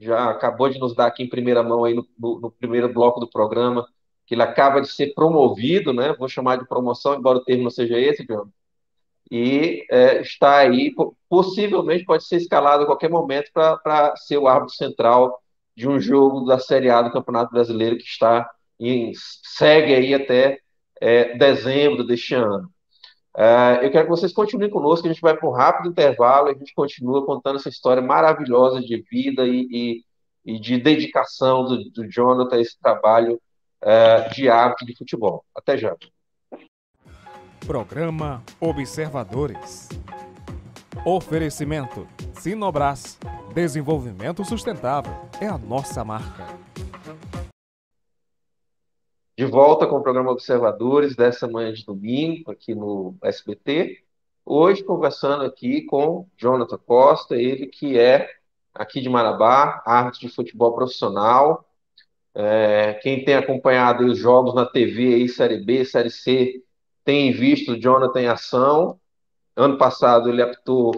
já acabou de nos dar aqui em primeira mão aí no primeiro bloco do programa, que ele acaba de ser promovido, né? Vou chamar de promoção, embora o termo não seja esse, Jonathan. E está aí, possivelmente pode ser escalado a qualquer momento para ser o árbitro central de um jogo da Série A do Campeonato Brasileiro que segue aí até dezembro deste ano. Eu quero que vocês continuem conosco, a gente vai para um rápido intervalo e a gente continua contando essa história maravilhosa de vida e de dedicação do Jonathan a esse trabalho de árbitro de futebol. Até já. Programa Observadores. Oferecimento Sinobras. Desenvolvimento sustentável é a nossa marca. De volta com o programa Observadores dessa manhã de domingo aqui no SBT. Hoje conversando aqui com Jonathan Costa, ele que é aqui de Marabá, árbitro de futebol profissional. Quem tem acompanhado os jogos na TV, aí, Série B, Série C, tem visto o Jonathan em ação. Ano passado ele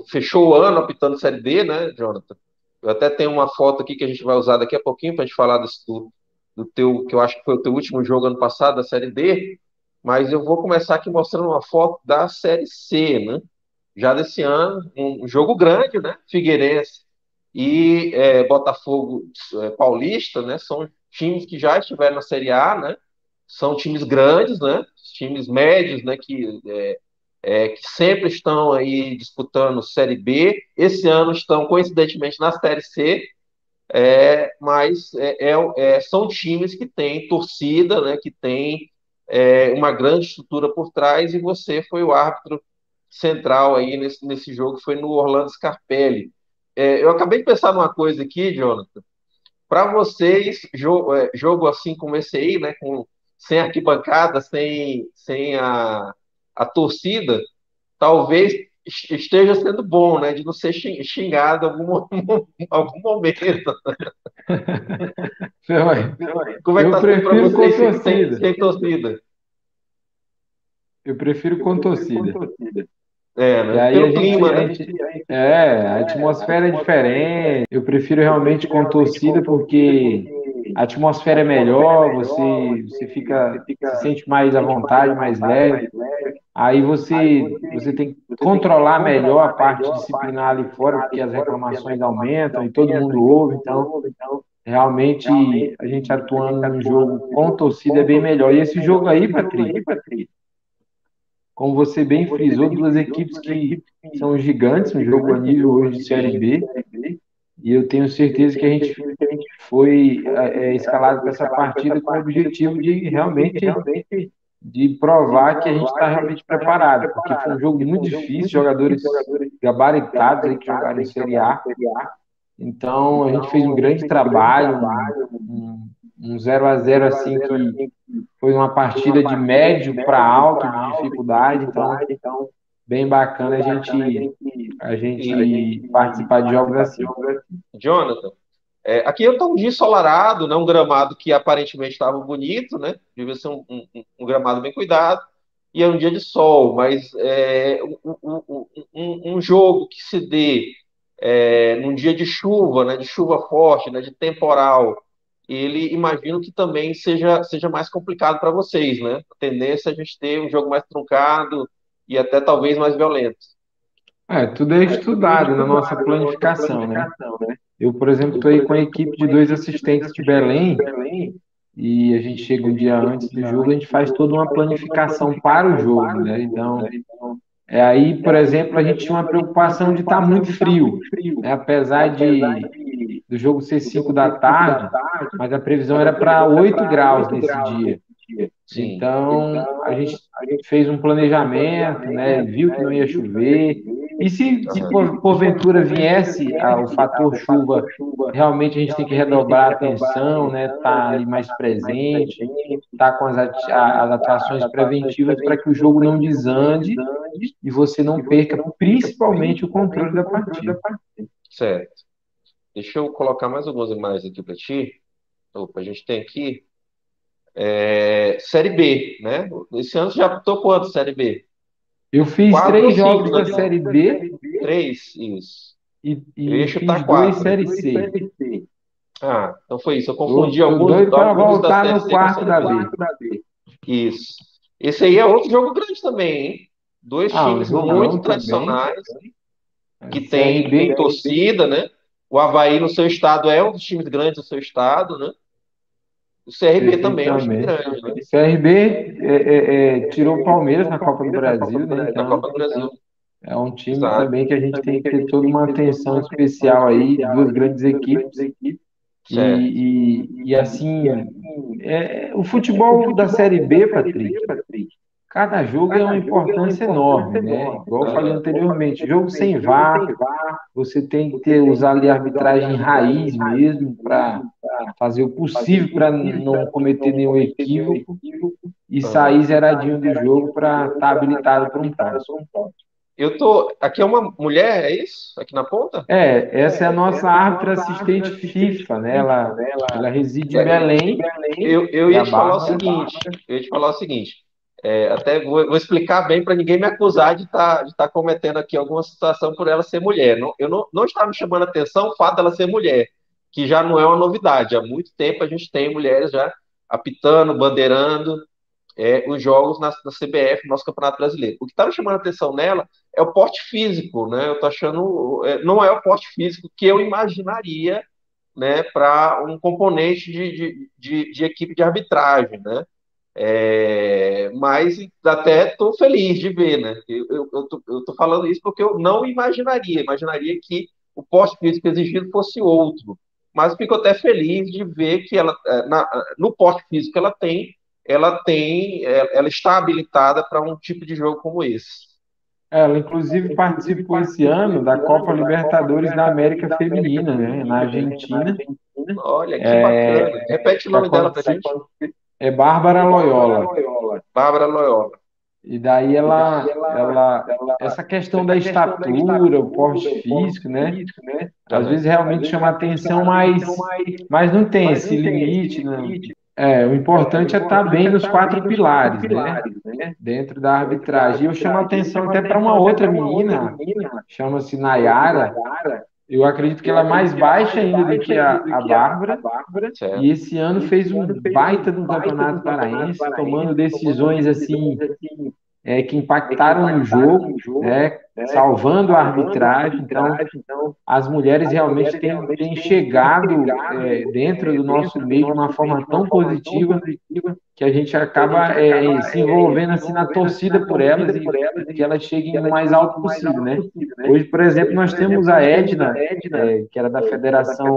fechou o ano apitando Série B, né, Jonathan? Eu até tenho uma foto aqui que a gente vai usar daqui a pouquinho para a gente falar do teu, que eu acho que foi o teu último jogo ano passado, da Série D, mas eu vou começar aqui mostrando uma foto da Série C, né? Já desse ano, um jogo grande, né? Figueirense e Botafogo Paulista, né? São times que já estiveram na Série A, né? São times grandes, né? Times médios, né? Que sempre estão aí disputando Série B. Esse ano estão, coincidentemente, na Série C, mas são times que têm torcida, né? Que têm uma grande estrutura por trás, e você foi o árbitro central aí nesse jogo, foi no Orlando Scarpelli. Eu acabei de pensar numa coisa aqui, Jonathan. Para vocês, jogo assim como esse aí, né, sem arquibancada, sem a torcida, talvez esteja sendo bom, né, de não ser xingado em algum momento. Como é que Eu está sendo para prefiro com vocês torcida. sem torcida? Eu prefiro com torcida. Que Né? aí Pelo clima, né? a atmosfera é diferente. Eu prefiro realmente com torcida porque a atmosfera é melhor, se sente mais à vontade, mais leve. Aí você tem que controlar melhor a parte disciplinar ali fora, porque as reclamações aumentam e todo mundo ouve. Então, realmente, a gente atuando num jogo com torcida é bem melhor. E esse jogo aí, Patrick, como você bem frisou, duas equipes que são gigantes, um jogo a nível hoje de Série B, e eu tenho certeza que a gente foi escalado para essa partida com o objetivo de realmente de provar que a gente está realmente preparado, porque foi um jogo muito difícil, jogadores gabaritados aí que jogaram em Série A. Então a gente fez um grande trabalho, um 0-0 assim que foi uma partida de médio para alto de dificuldade, então bem bacana a gente participar de jogos assim. Jonathan, aqui eu estou um dia ensolarado, né? Um gramado que aparentemente estava bonito, né? Devia ser um gramado bem cuidado, e é um dia de sol, mas um jogo que se dê num dia de chuva, né? De chuva forte, né? De temporal, ele imagino que também seja mais complicado para vocês, né? A tendência é a gente ter um jogo mais truncado e até talvez mais violento. Tudo é estudado na nossa planificação, né? Eu, por exemplo, estou aí com a equipe de dois assistentes de Belém e a gente chega um dia antes do jogo, a gente faz toda uma planificação para o jogo, né? Então, aí, por exemplo, a gente tinha uma preocupação de estar muito frio, né? Apesar do jogo ser 5 da tarde, mas a previsão era para 8 graus nesse dia. Sim. Então, a gente fez um planejamento, né? Viu que não ia chover. E se porventura viesse o fator chuva, realmente a gente tem que redobrar a atenção, né? Estar ali mais presente, estar com as atuações preventivas para que o jogo não desande e você não perca principalmente o controle da partida. Certo. Deixa eu colocar mais algumas imagens aqui para ti. Opa, a gente tem aqui Série B, né? Esse ano você já apitou quanto Série B? Eu fiz Quatro ou 3 cinco, jogos né? da Série B Três, isso. e, Eu ia e chutar fiz 2 quatro. Série C. Ah, então foi isso. Eu confundi Tô doido para alguns da voltar Série no C com a quarto Série da B. B. Isso. Esse aí é outro jogo grande também, hein? Dois Um times muito jogão também. tradicionais, que tem CRB, torcida, né? O Avaí no seu estado é um dos times grandes do seu estado, né? O CRB também é um time perfeitamente. grande, né? CRB tirou o Palmeiras na Copa do Brasil, né? Na Então Copa do Brasil. é um time Exato. também que a gente tem que ter toda uma atenção especial aí, duas grandes equipes. Certo. E assim, o futebol da Série B, Patrick, cada jogo é uma importância enorme, né? Igual eu falei Aham. anteriormente, jogo sem VAR, você tem que usar ali a arbitragem raiz mesmo para fazer o possível para não cometer nenhum equívoco e Aham. sair zeradinho do jogo para estar habilitado para um próximo. Aqui é uma mulher, é isso? Aqui na ponta? Essa é a nossa árbitra assistente FIFA, né? Ela reside em É, Belém, eu é ia a te falar o Bárbara. seguinte, eu ia te falar o seguinte, até vou explicar bem para ninguém me acusar de tá cometendo aqui alguma situação por ela ser mulher. Eu não estava me chamando a atenção o fato dela ser mulher, que já não é uma novidade. Há muito tempo a gente tem mulheres já apitando, bandeirando os jogos na CBF, no nosso Campeonato Brasileiro. O que está me chamando a atenção nela é o porte físico, né? Eu estou achando, não é o porte físico que eu imaginaria, né, para um componente de equipe de arbitragem, né? Mas até estou feliz de ver, né? Eu tô falando isso porque eu não imaginaria que o porte físico exigido fosse outro. Mas fico até feliz de ver que ela, no porte físico que ela está habilitada para um tipo de jogo como esse. Ela, inclusive, participou esse ano da Copa Libertadores da América Feminina, né? Na Argentina, Olha que bacana. Repete o que nome dela para a gente. é Bárbara Loyola. Bárbara Loyola. E daí essa questão da estatura, o porte físico, né? Às Aham. vezes realmente chama atenção, mas não tem esse limite, né? O importante é estar bem nos 4 pilares, né? Dentro da arbitragem. E eu chamo a atenção até para uma outra menina, chama-se Nayara. Eu acredito que ela é mais baixa ainda do que a Bárbara. E Certo. esse ano fez um baita de um campeonato paraense, tomando decisões assim que impactaram no jogo, né? Salvando a arbitragem. Então, as mulheres realmente têm chegado dentro do nosso meio de uma forma tão positiva que a gente acaba se envolvendo assim na torcida por elas e que elas cheguem no mais alto possível, né? Hoje, por exemplo, nós temos a Edna, que era da Federação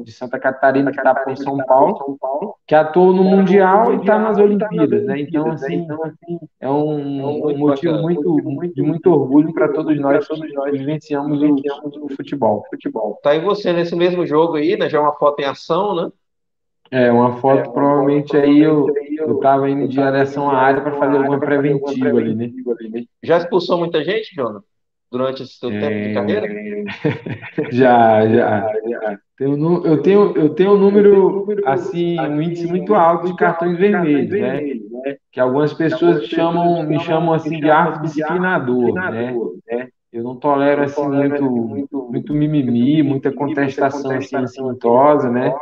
de Santa Catarina, que está por São Paulo, que atuou no Mundial e está nas Olimpíadas, né? Então, assim, é um Muito motivo bacana. de muito orgulho para todos nós que vivenciamos o futebol. Tá aí você nesse mesmo jogo aí, né? Já é uma foto em ação, né? Uma foto, provavelmente aí eu estava indo em direção à área para fazer alguma preventiva ali, né? Já expulsou muita gente, Jonathan? durante esse seu tempo de carreira? Já, já. Eu tenho um número, assim, um índice muito alto de cartões vermelhos, né? Que algumas pessoas me chamam assim de árbitro disciplinador, né? Eu não tolero assim muito mimimi, muita contestação assim assintosa, né?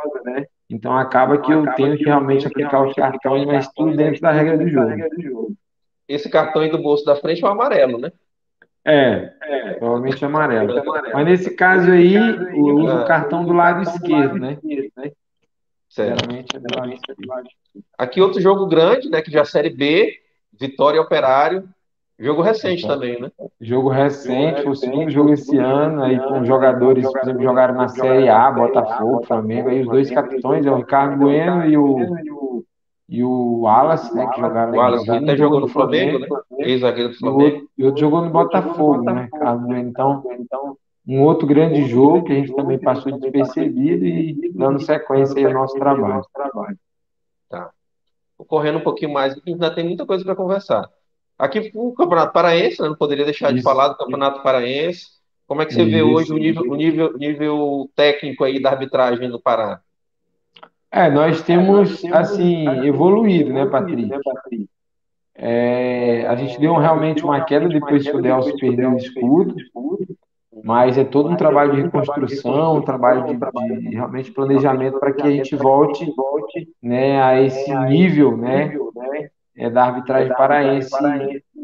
Então acaba que eu tenho que realmente aplicar os cartões, mas tudo dentro da regra do jogo. Esse cartão aí do bolso da frente é o amarelo, né? É, provavelmente amarelo. Mas nesse caso aí, eu uso o Ah, cartão do lado esquerdo, né? certo. Geralmente é do lado esquerdo. Aqui outro jogo grande, né? Que já é a Série B, Vitória e Operário. Jogo recente também, né? Jogo recente, foi o segundo jogo esse ano, aí com jogadores, por exemplo, jogaram na Série A, Botafogo, Flamengo, aí os dois capitães, é o Ricardo Bueno e o Wallace, né, que jogaram O no Wallace, que Brasil. Um até jogou jogou no no Flamengo, Flamengo né? Ex-zagueiro do e Flamengo. o outro jogou no Botafogo, né, Ricardo Bueno. Então, um outro grande jogo que a gente também passou despercebido e dando sequência aí ao nosso trabalho. Tá. Vou correndo um pouquinho mais, porque ainda tem muita coisa para conversar. Aqui o Campeonato Paraense, né? Não poderia deixar de Isso, falar do Campeonato Paraense. Como é que você vê hoje isso. nível técnico aí da arbitragem do Pará? Nós temos, assim, evoluído, né, Patrick? A gente deu realmente uma queda depois que o Delcio perdeu o escudo, mas é todo um trabalho de reconstrução, um trabalho de realmente planejamento para que a gente volte, né, a esse nível, né, da arbitragem paraense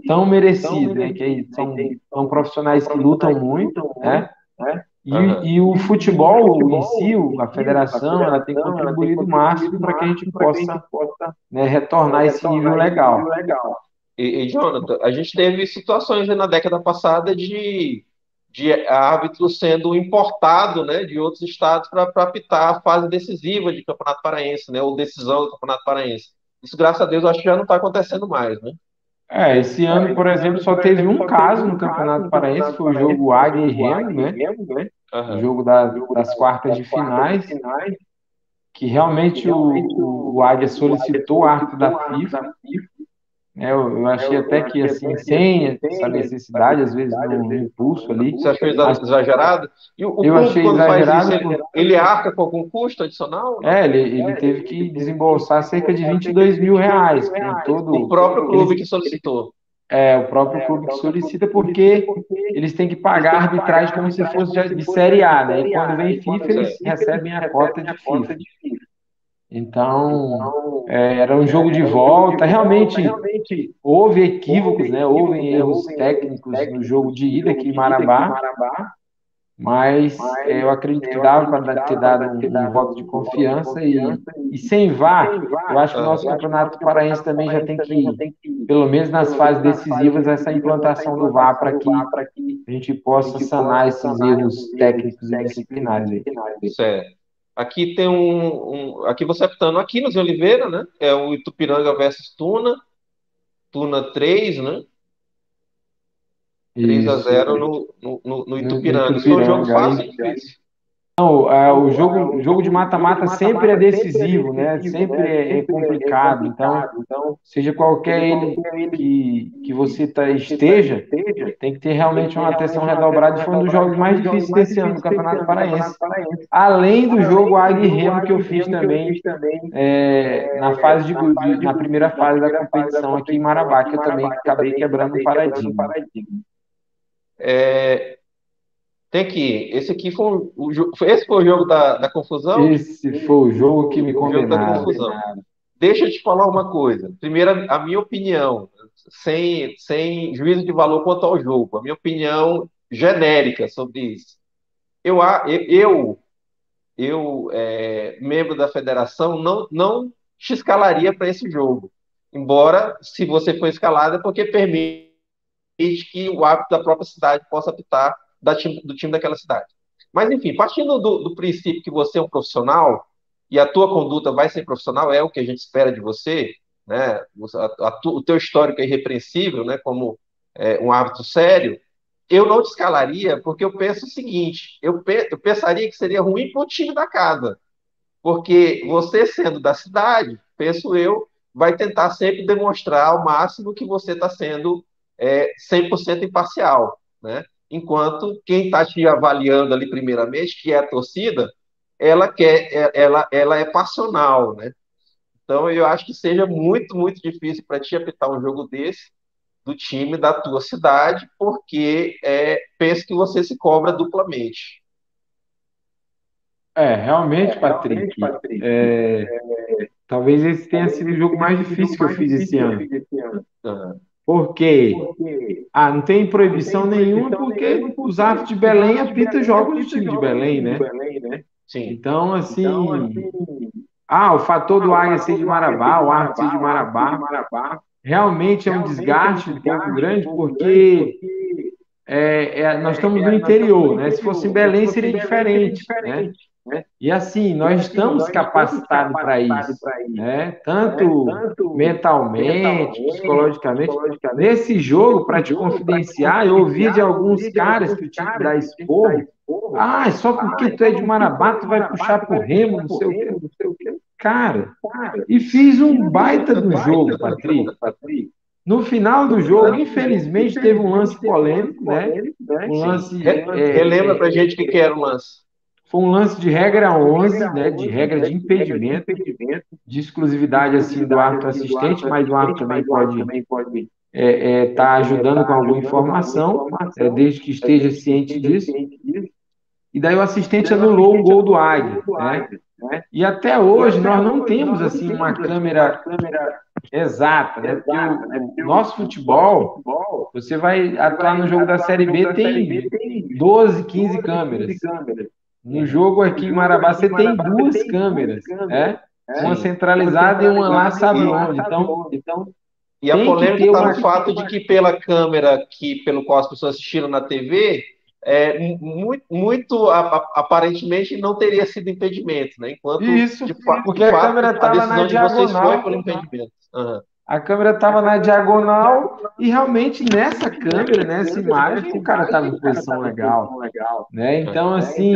tão merecido, né, que aí são profissionais que lutam muito, né, Aham. e o futebol em si, a federação, ela tem contribuído o máximo para que a gente possa, né, retornar a esse nível legal. Jonathan, a gente teve situações aí na década passada de árbitro sendo importado, né, de outros estados para apitar a fase decisiva de Campeonato Paraense, né, ou decisão do Campeonato Paraense. Isso, graças a Deus, acho que já não está acontecendo mais, né? Esse ano, por exemplo, só teve um caso no Campeonato Paraense, foi o jogo Águia e Remo, né? O Aham. jogo das quartas de finais, que realmente o Águia solicitou o árbitro da FIFA, né? Eu achei até que, assim, sem essa necessidade, às vezes no impulso ali, Você achou mas exagerado? E o eu clube, achei quando faz isso, exagerado, ele arca com algum custo adicional ou não? ele teve que desembolsar cerca de R$ 22.000, com O todo. próprio clube que solicitou. O próprio clube que solicita, porque eles têm que pagar a arbitragem como se fosse de Série A, né? E quando vem FIFA, eles Certo. recebem a cota de FIFA. Então, era um jogo de volta. Realmente houve equívocos, né? Houve erros técnicos no jogo de ida aqui em Marabá, mas eu acredito que dava para ter dado um voto de confiança e sem VAR, eu acho que o nosso Aham. Campeonato Paraense também já tem que, pelo menos nas fases decisivas, essa implantação do VAR para que a gente possa sanar esses erros técnicos e disciplinares aí. Certo. Aqui tem aqui você apitando aqui no Zé Oliveira, né? É o Itupiranga versus Tuna. Tuna 3, né? 3-0 Isso, no no Itupiranga. Isso foi um jogo Itupiranga. fácil ou difícil? O jogo de mata-mata sempre é decisivo, né? Sempre é complicado. Então, seja qualquer ele que você esteja, tem que ter realmente uma atenção redobrada. E foi um dos jogos mais difíceis desse ano no Campeonato Paraense. Além do jogo Águia e Remo que eu fiz também na primeira fase da competição aqui em Marabá, que eu também acabei quebrando um paradigma. É, tem que. Esse aqui esse foi o jogo da confusão? Esse foi o jogo que me O jogo da condenaram. confusão. Deixa eu te falar uma coisa. Primeiro, a minha opinião, sem juízo de valor quanto ao jogo, a minha opinião genérica sobre isso. Membro da federação, não te escalaria para esse jogo. Embora, se você for escalado, é porque permite que o árbitro da própria cidade possa apitar do time daquela cidade. Mas, enfim, partindo do princípio que você é um profissional e a tua conduta vai ser profissional, é o que a gente espera de você, né? O teu histórico é irrepreensível, né? Como um árbitro sério, eu não te escalaria porque eu penso o seguinte, eu pensaria que seria ruim para o time da casa, porque você sendo da cidade, penso eu, vai tentar sempre demonstrar ao máximo que você está sendo 100% imparcial, né? enquanto quem está te avaliando ali primeiramente, que é a torcida, ela é passional, né? Então eu acho que seja muito, muito difícil para ti apitar um jogo desse do time da tua cidade, porque penso que você se cobra duplamente. Realmente, Patrick, talvez esse tenha sido o jogo mais difícil que eu fiz esse ano. Ah, Por quê? Não tem proibição nenhuma, porque os árbitros de Belém apitam jogos do time de Belém, né? sim. Então, assim, o fator do Águia ser de Marabá, o árbitro ser de Marabá, realmente é um desgaste um pouco grande, porque nós estamos no interior, né? Se fosse em Belém seria diferente, né? E assim, nós estamos capacitados para isso, né? Tanto mentalmente, psicologicamente. Nesse jogo, para te confidenciar, eu ouvi de alguns caras que eu tinha que dar esporro. Só porque tu é de Marabá, tu vai puxar pro Remo, não sei o quê. Cara, e fiz um baita do jogo, Patrick. No final do jogo, infelizmente, teve um lance polêmico, né? Um Sim. lance. Relembra pra gente o que era o lance. Foi um lance de regra 11, né? De regra de impedimento, de exclusividade assim do árbitro assistente, mas o árbitro também pode estar ajudando com alguma informação, desde que esteja ciente disso. E daí o assistente anulou um gol do Águia, né? E até hoje nós não temos assim uma câmera exata, né? Porque o nosso futebol, você vai atuar no jogo da Série B, tem 12, 15 câmeras. No jogo aqui em Marabá, você tem duas câmeras, né? Uma Sim. centralizada e uma lá sabe onde. Então, E a tem que polêmica ter está uma. no fato de que pela câmera pelo qual as pessoas assistiram na TV, muito aparentemente não teria sido impedimento, né? Enquanto Isso, de porque a fato câmera a estava na decisão de vocês foi diagonal. pelo impedimento. Aham. A câmera estava na diagonal e realmente nessa câmera, nessa imagem, o cara estava em posição legal, né? Então, assim,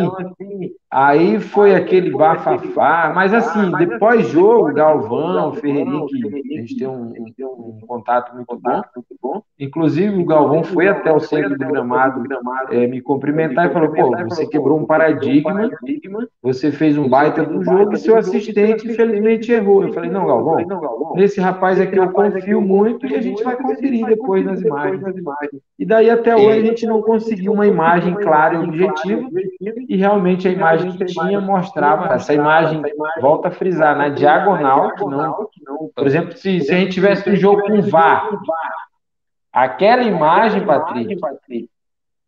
aí foi aquele bafafá, mas assim, depois jogo, Galvão, Ferreirinha, que a gente tem um contato muito bom. Inclusive, o Galvão foi até o centro do gramado me cumprimentar e falou: pô, você quebrou um paradigma, você fez um baita do jogo e seu assistente, infelizmente, errou. Eu falei: não, Galvão, nesse rapaz aqui eu confio muito e a gente vai conferir depois nas imagens. E daí até hoje a gente não conseguiu uma imagem clara e objetiva, e realmente a imagem que tinha mostrava essa imagem, volta a frisar, na diagonal, que não. Por exemplo, se a gente tivesse um jogo com VAR, aquela imagem, Patrick,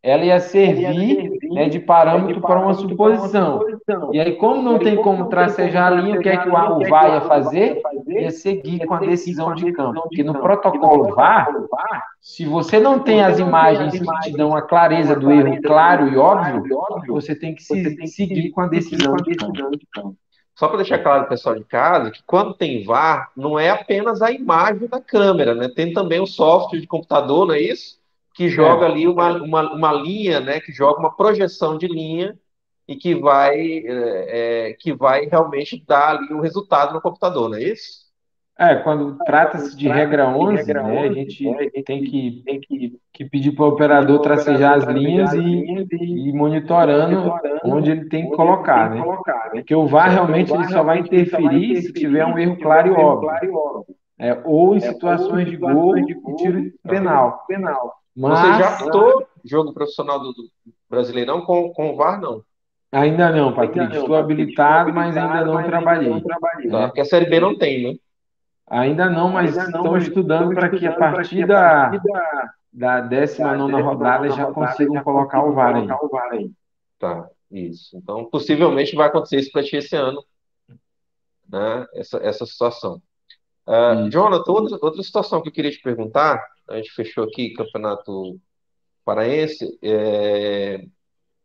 ela ia servir, né, de parâmetro para uma suposição. E aí, como não tem como tracejar a linha, o que é que o VAR ia fazer? Ia seguir com a decisão de campo. Porque no protocolo VAR, se você não tem as imagens que te dão a clareza do erro claro e óbvio, você tem que seguir com a decisão de campo. Só para deixar claro, pessoal de casa, que quando tem VAR, não é apenas a imagem da câmera, né? Tem também o software de computador, não é isso? Que joga ali uma linha, né? Que joga uma projeção de linha e que vai realmente dar ali o resultado no computador, não é isso? Quando trata-se de regra 11, né, a gente tem que pedir para o operador tracejar as linhas e ir monitorando onde ele tem que colocar, né? Porque o VAR realmente ele só vai interferir se tiver um erro claro e óbvio, ou em situações de gol e tiro penal. Você já Mas apitou jogo profissional do Brasileirão com o VAR, não? ainda não, Patrick. Estou habilitado, mas ainda não trabalhei, Tá, né? porque a Série B não tem, né? Ainda não, mas estão estudando para que a partir da 19ª rodada já consigam colocar o VAR aí. Tá, isso. Então, possivelmente vai acontecer isso para ti esse ano, né? Essa situação. Isso. Jonathan, outra situação que eu queria te perguntar, a gente fechou aqui Campeonato Paraense,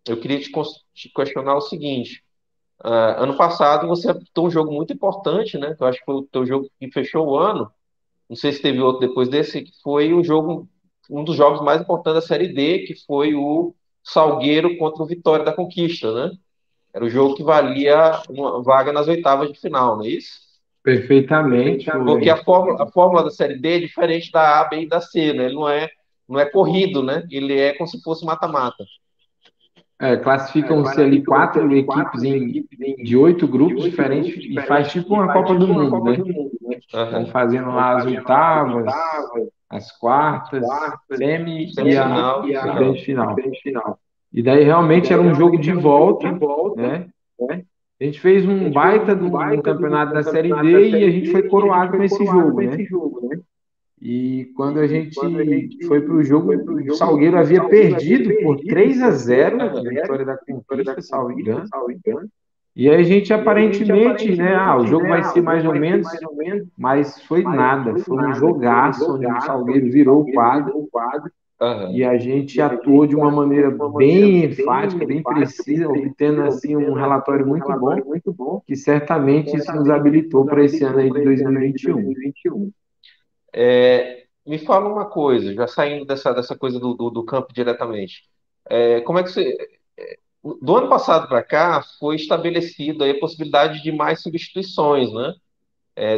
eu queria te questionar o seguinte. Ano passado você apitou um jogo muito importante, né? Que eu acho que foi o teu jogo que fechou o ano. Não sei se teve outro depois desse, que foi um dos jogos mais importantes da Série D, que foi o Salgueiro contra o Vitória da Conquista, né? Era o jogo que valia uma vaga nas oitavas de final, não é isso? Perfeitamente. Porque a fórmula da Série D é diferente da A, B e da C, né? Ele não é corrido, né? Ele é como se fosse mata-mata. Classificam-se ali quatro equipes de 8 grupos diferentes e faz tipo uma Copa do Mundo, né? Vão Aham. fazendo lá as oitavas, as quartas, semi e Semifinal e a final. grande final. E daí realmente era um jogo de volta, né? A gente fez um baita de um campeonato da Série D e a gente foi coroado com esse jogo, né? E quando a gente foi para o jogo, o Salgueiro havia perdido por 3-0 Aham. em Vitória da Conquista, salvo engano. E aí a gente aparentemente, né? O jogo vai ser mais ou menos, mas foi nada. Foi um jogaço onde o Salgueiro virou o quadro Aham. e a gente atuou de uma maneira bem enfática, bem precisa, obtendo assim um relatório muito bom, que certamente isso nos habilitou para esse ano aí de 2021. Me fala uma coisa, já saindo dessa coisa do campo diretamente. Como é que você. Do ano passado para cá, foi estabelecida aí a possibilidade de mais substituições, né?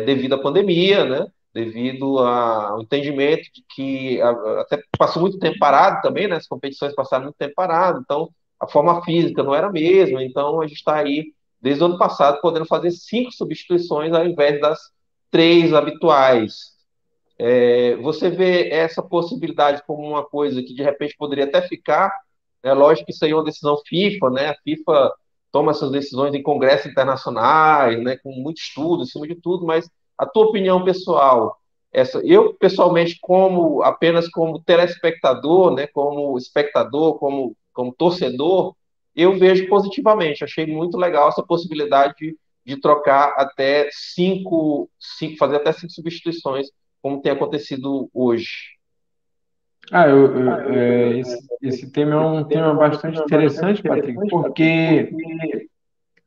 Devido à pandemia, né? Devido ao entendimento de que até passou muito tempo parado também, né? As competições passaram muito tempo parado, então a forma física não era a mesma, então a gente está aí desde o ano passado podendo fazer 5 substituições ao invés das 3 habituais. Você vê essa possibilidade como uma coisa que de repente poderia até ficar, né? Lógico que isso aí é uma decisão FIFA, né? A FIFA toma essas decisões em congressos internacionais, né? Com muito estudo, em cima de tudo, mas a tua opinião pessoal, eu pessoalmente apenas como telespectador, né? Como espectador, como torcedor, eu vejo positivamente. Achei muito legal essa possibilidade de trocar até fazer até 5 substituições como tem acontecido hoje. Esse tema é um tema bastante interessante, Patrick, porque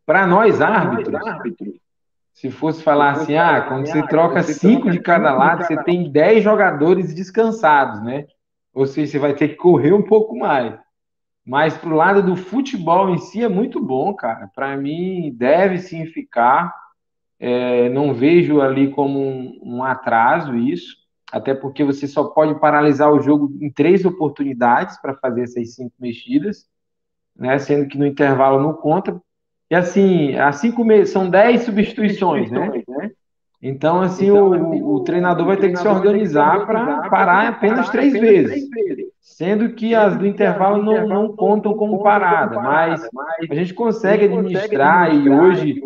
para nós árbitros, se fosse falar assim, quando você troca 5 de cada lado, você tem 10 jogadores descansados, né? Ou seja, você vai ter que correr um pouco mais. Mas pro lado do futebol em si é muito bom, cara. Para mim, deve sim ficar. Não vejo ali como um atraso isso, até porque você só pode paralisar o jogo em 3 oportunidades para fazer essas 5 mexidas, né? Sendo que no intervalo não conta. E assim, são 10 substituições, né? Então, assim, o treinador vai ter que se organizar para parar apenas 3 vezes, sendo que as do intervalo não contam como parada, mas a gente consegue administrar e hoje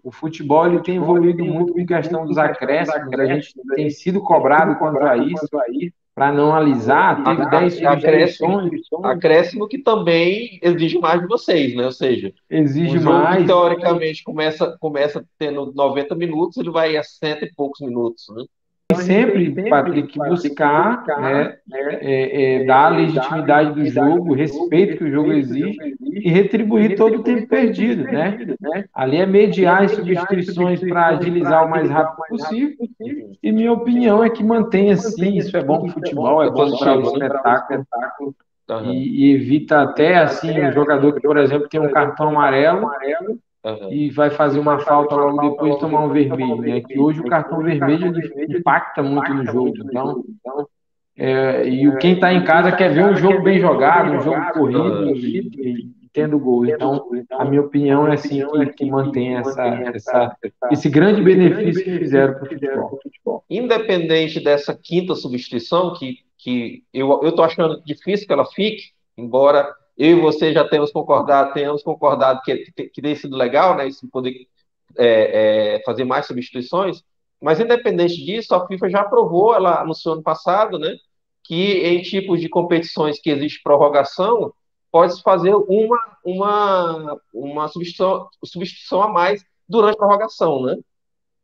o futebol ele tem evoluído muito com questão dos acréscimos, a gente tem sido cobrado quanto a isso, para não alisar, teve 10 Acréscimo, substituições, acréscimo que também exige mais de vocês, né? Ou seja, um exige jogo que mais. teoricamente começa tendo 90 minutos, ele vai a cento e poucos minutos, né? Sempre, Patrick, buscar, né, dar a legitimidade do jogo, o respeito que o jogo exige e retribuir todo o tempo perdido, né? Ali é mediar as substituições para agilizar o mais rápido possível. E minha opinião é que mantenha assim, isso é bom para o futebol, é É bom para o positivo, né? espetáculo Aham, e evita até assim um jogador que, por exemplo, tem um cartão amarelo aham. e vai fazer uma falta logo depois de tomar um vermelho, né? Que hoje o cartão vermelho ele impacta muito no jogo. Então, quem está em casa quer ver um jogo bem jogado, um jogo corrido Aham. e tendo gol. Então, a minha opinião é assim que mantém esse grande benefício que fizeram para o futebol. Independente dessa quinta substituição, que eu estou achando difícil que ela fique, embora eu e você já tenhamos concordado que tenha sido legal, né, isso poder fazer mais substituições, mas independente disso, a FIFA já aprovou, ela anunciou ano passado, né, que em tipos de competições que existe prorrogação, pode-se fazer uma substituição a mais durante a prorrogação, né?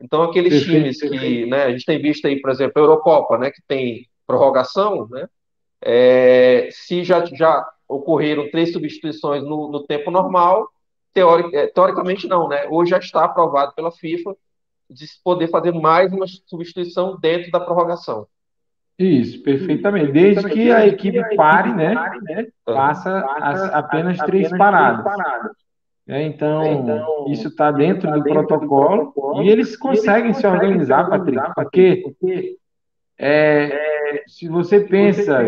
Então, aqueles Perfeito. times que, né, a gente tem visto aí, por exemplo, a Eurocopa, né, que tem prorrogação, né, se já ocorreram 3 substituições no tempo normal, teoricamente não, né? Hoje já está aprovado pela FIFA de se poder fazer mais uma substituição dentro da prorrogação. Isso, perfeitamente. Desde que a equipe pare, né? Aham. Faça apenas 3 paradas. Então, isso está dentro do protocolo e eles conseguem se organizar, Patrick, porque Se você pensa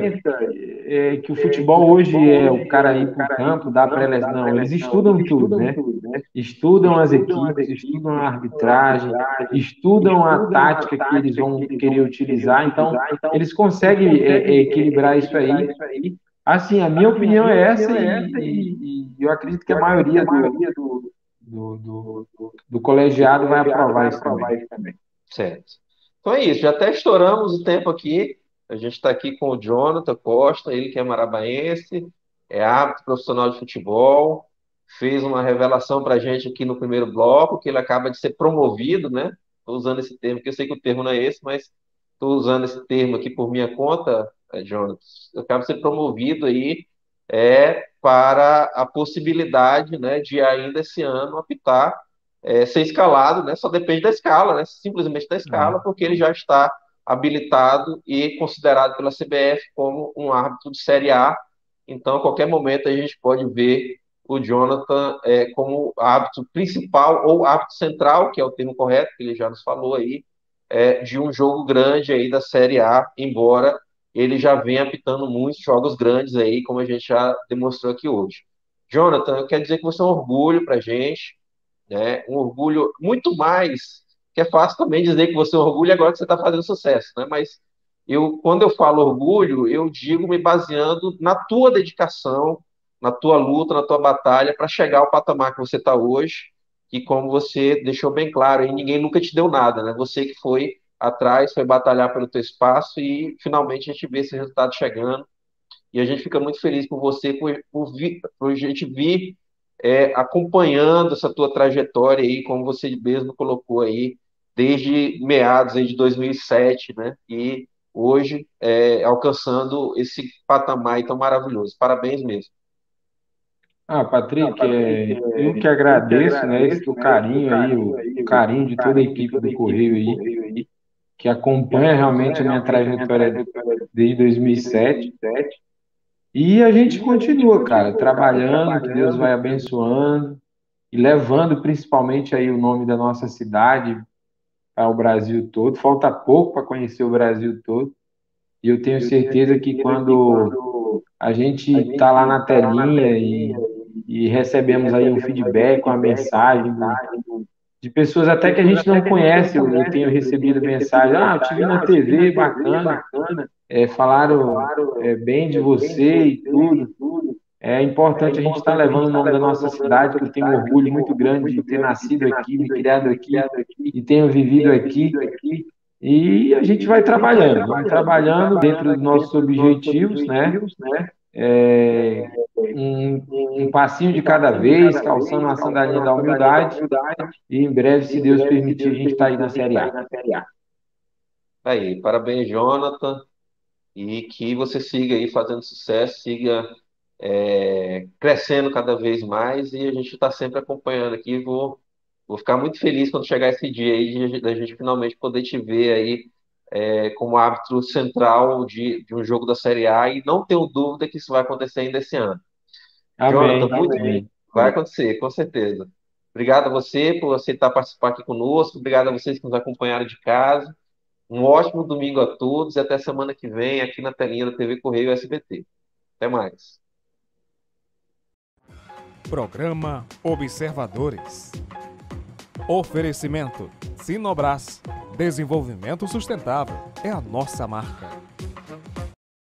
que o futebol hoje é o cara ir para o campo, dar pré-lesão, não, eles estudam tudo, né? Estudam as equipes, estudam a arbitragem, estudam a tática que eles vão querer utilizar, então eles conseguem equilibrar isso aí. Assim, a minha opinião é essa e eu acredito que a maioria do, do, do colegiado vai aprovar isso também. Certo. Então é isso, já até estouramos o tempo aqui. A gente está aqui com o Jonathan Costa, ele que é marabaense, é árbitro profissional de futebol, fez uma revelação para a gente aqui no primeiro bloco, que ele acaba de ser promovido, né? Estou usando esse termo, porque eu sei que o termo não é esse, mas estou usando esse termo aqui por minha conta, Jonathan. Eu acabo de ser promovido aí para a possibilidade, né, de ainda esse ano apitar ser escalado, né? Só depende da escala, né? Simplesmente da escala, porque ele já está habilitado e considerado pela CBF como um árbitro de Série A. Então, a qualquer momento, a gente pode ver o Jonathan como árbitro principal ou árbitro central, que é o termo correto, que ele já nos falou aí, de um jogo grande aí da Série A, embora ele já venha apitando muitos jogos grandes aí, como a gente já demonstrou aqui hoje. Jonathan, eu quero dizer que você é um orgulho para a gente, né? Um orgulho muito mais, que é fácil também dizer que você é um orgulho agora que você está fazendo sucesso, né? Mas quando eu falo orgulho, eu digo me baseando na tua dedicação, na tua luta, na tua batalha para chegar ao patamar que você está hoje. E como você deixou bem claro, aí ninguém nunca te deu nada, né? Você que foi atrás, foi batalhar pelo teu espaço e finalmente a gente vê esse resultado chegando. E a gente fica muito feliz por você, por a gente vir acompanhando essa tua trajetória aí, como você mesmo colocou aí, desde meados aí de 2007, né? E hoje alcançando esse patamar aí tão maravilhoso. Parabéns mesmo. Patrick, eu que agradeço, né, esse teu carinho aí, o carinho de toda a equipe do Correio aí, que acompanha realmente a minha trajetória desde 2007. E a gente continua, cara, trabalhando, que Deus vai abençoando e levando principalmente aí o nome da nossa cidade para o Brasil todo. Falta pouco para conhecer o Brasil todo. E eu tenho certeza que quando a gente está lá na telinha e recebemos aí um feedback, uma mensagem de pessoas até que a gente não conhece, eu tenho recebido mensagem, eu te vi na TV, bacana, falaram bem de você e tudo. É importante a gente estar levando o nome da nossa cidade, que eu tenho um orgulho muito grande de ter nascido aqui, me criado aqui e tenho vivido aqui. E a gente vai trabalhando, vamos trabalhando dentro dos nossos objetivos, né? É, um passinho de cada vez, calçando a sandalinha da humildade. E em breve, se Deus permitir, a gente está aí na Série A. Aí, parabéns, Jonathan, e que você siga aí fazendo sucesso, siga crescendo cada vez mais e a gente está sempre acompanhando aqui. Vou ficar muito feliz quando chegar esse dia aí de a gente finalmente poder te ver aí como árbitro central de um jogo da Série A e não tenho dúvida que isso vai acontecer ainda esse ano. Jonathan, Amém, muito amém. vai acontecer, com certeza. Obrigado a você por aceitar participar aqui conosco. Obrigado a vocês que nos acompanharam de casa. Um ótimo domingo a todos e até semana que vem aqui na telinha da TV Correio SBT. Até mais. Programa Observadores. Oferecimento Sinobras. Desenvolvimento sustentável é a nossa marca.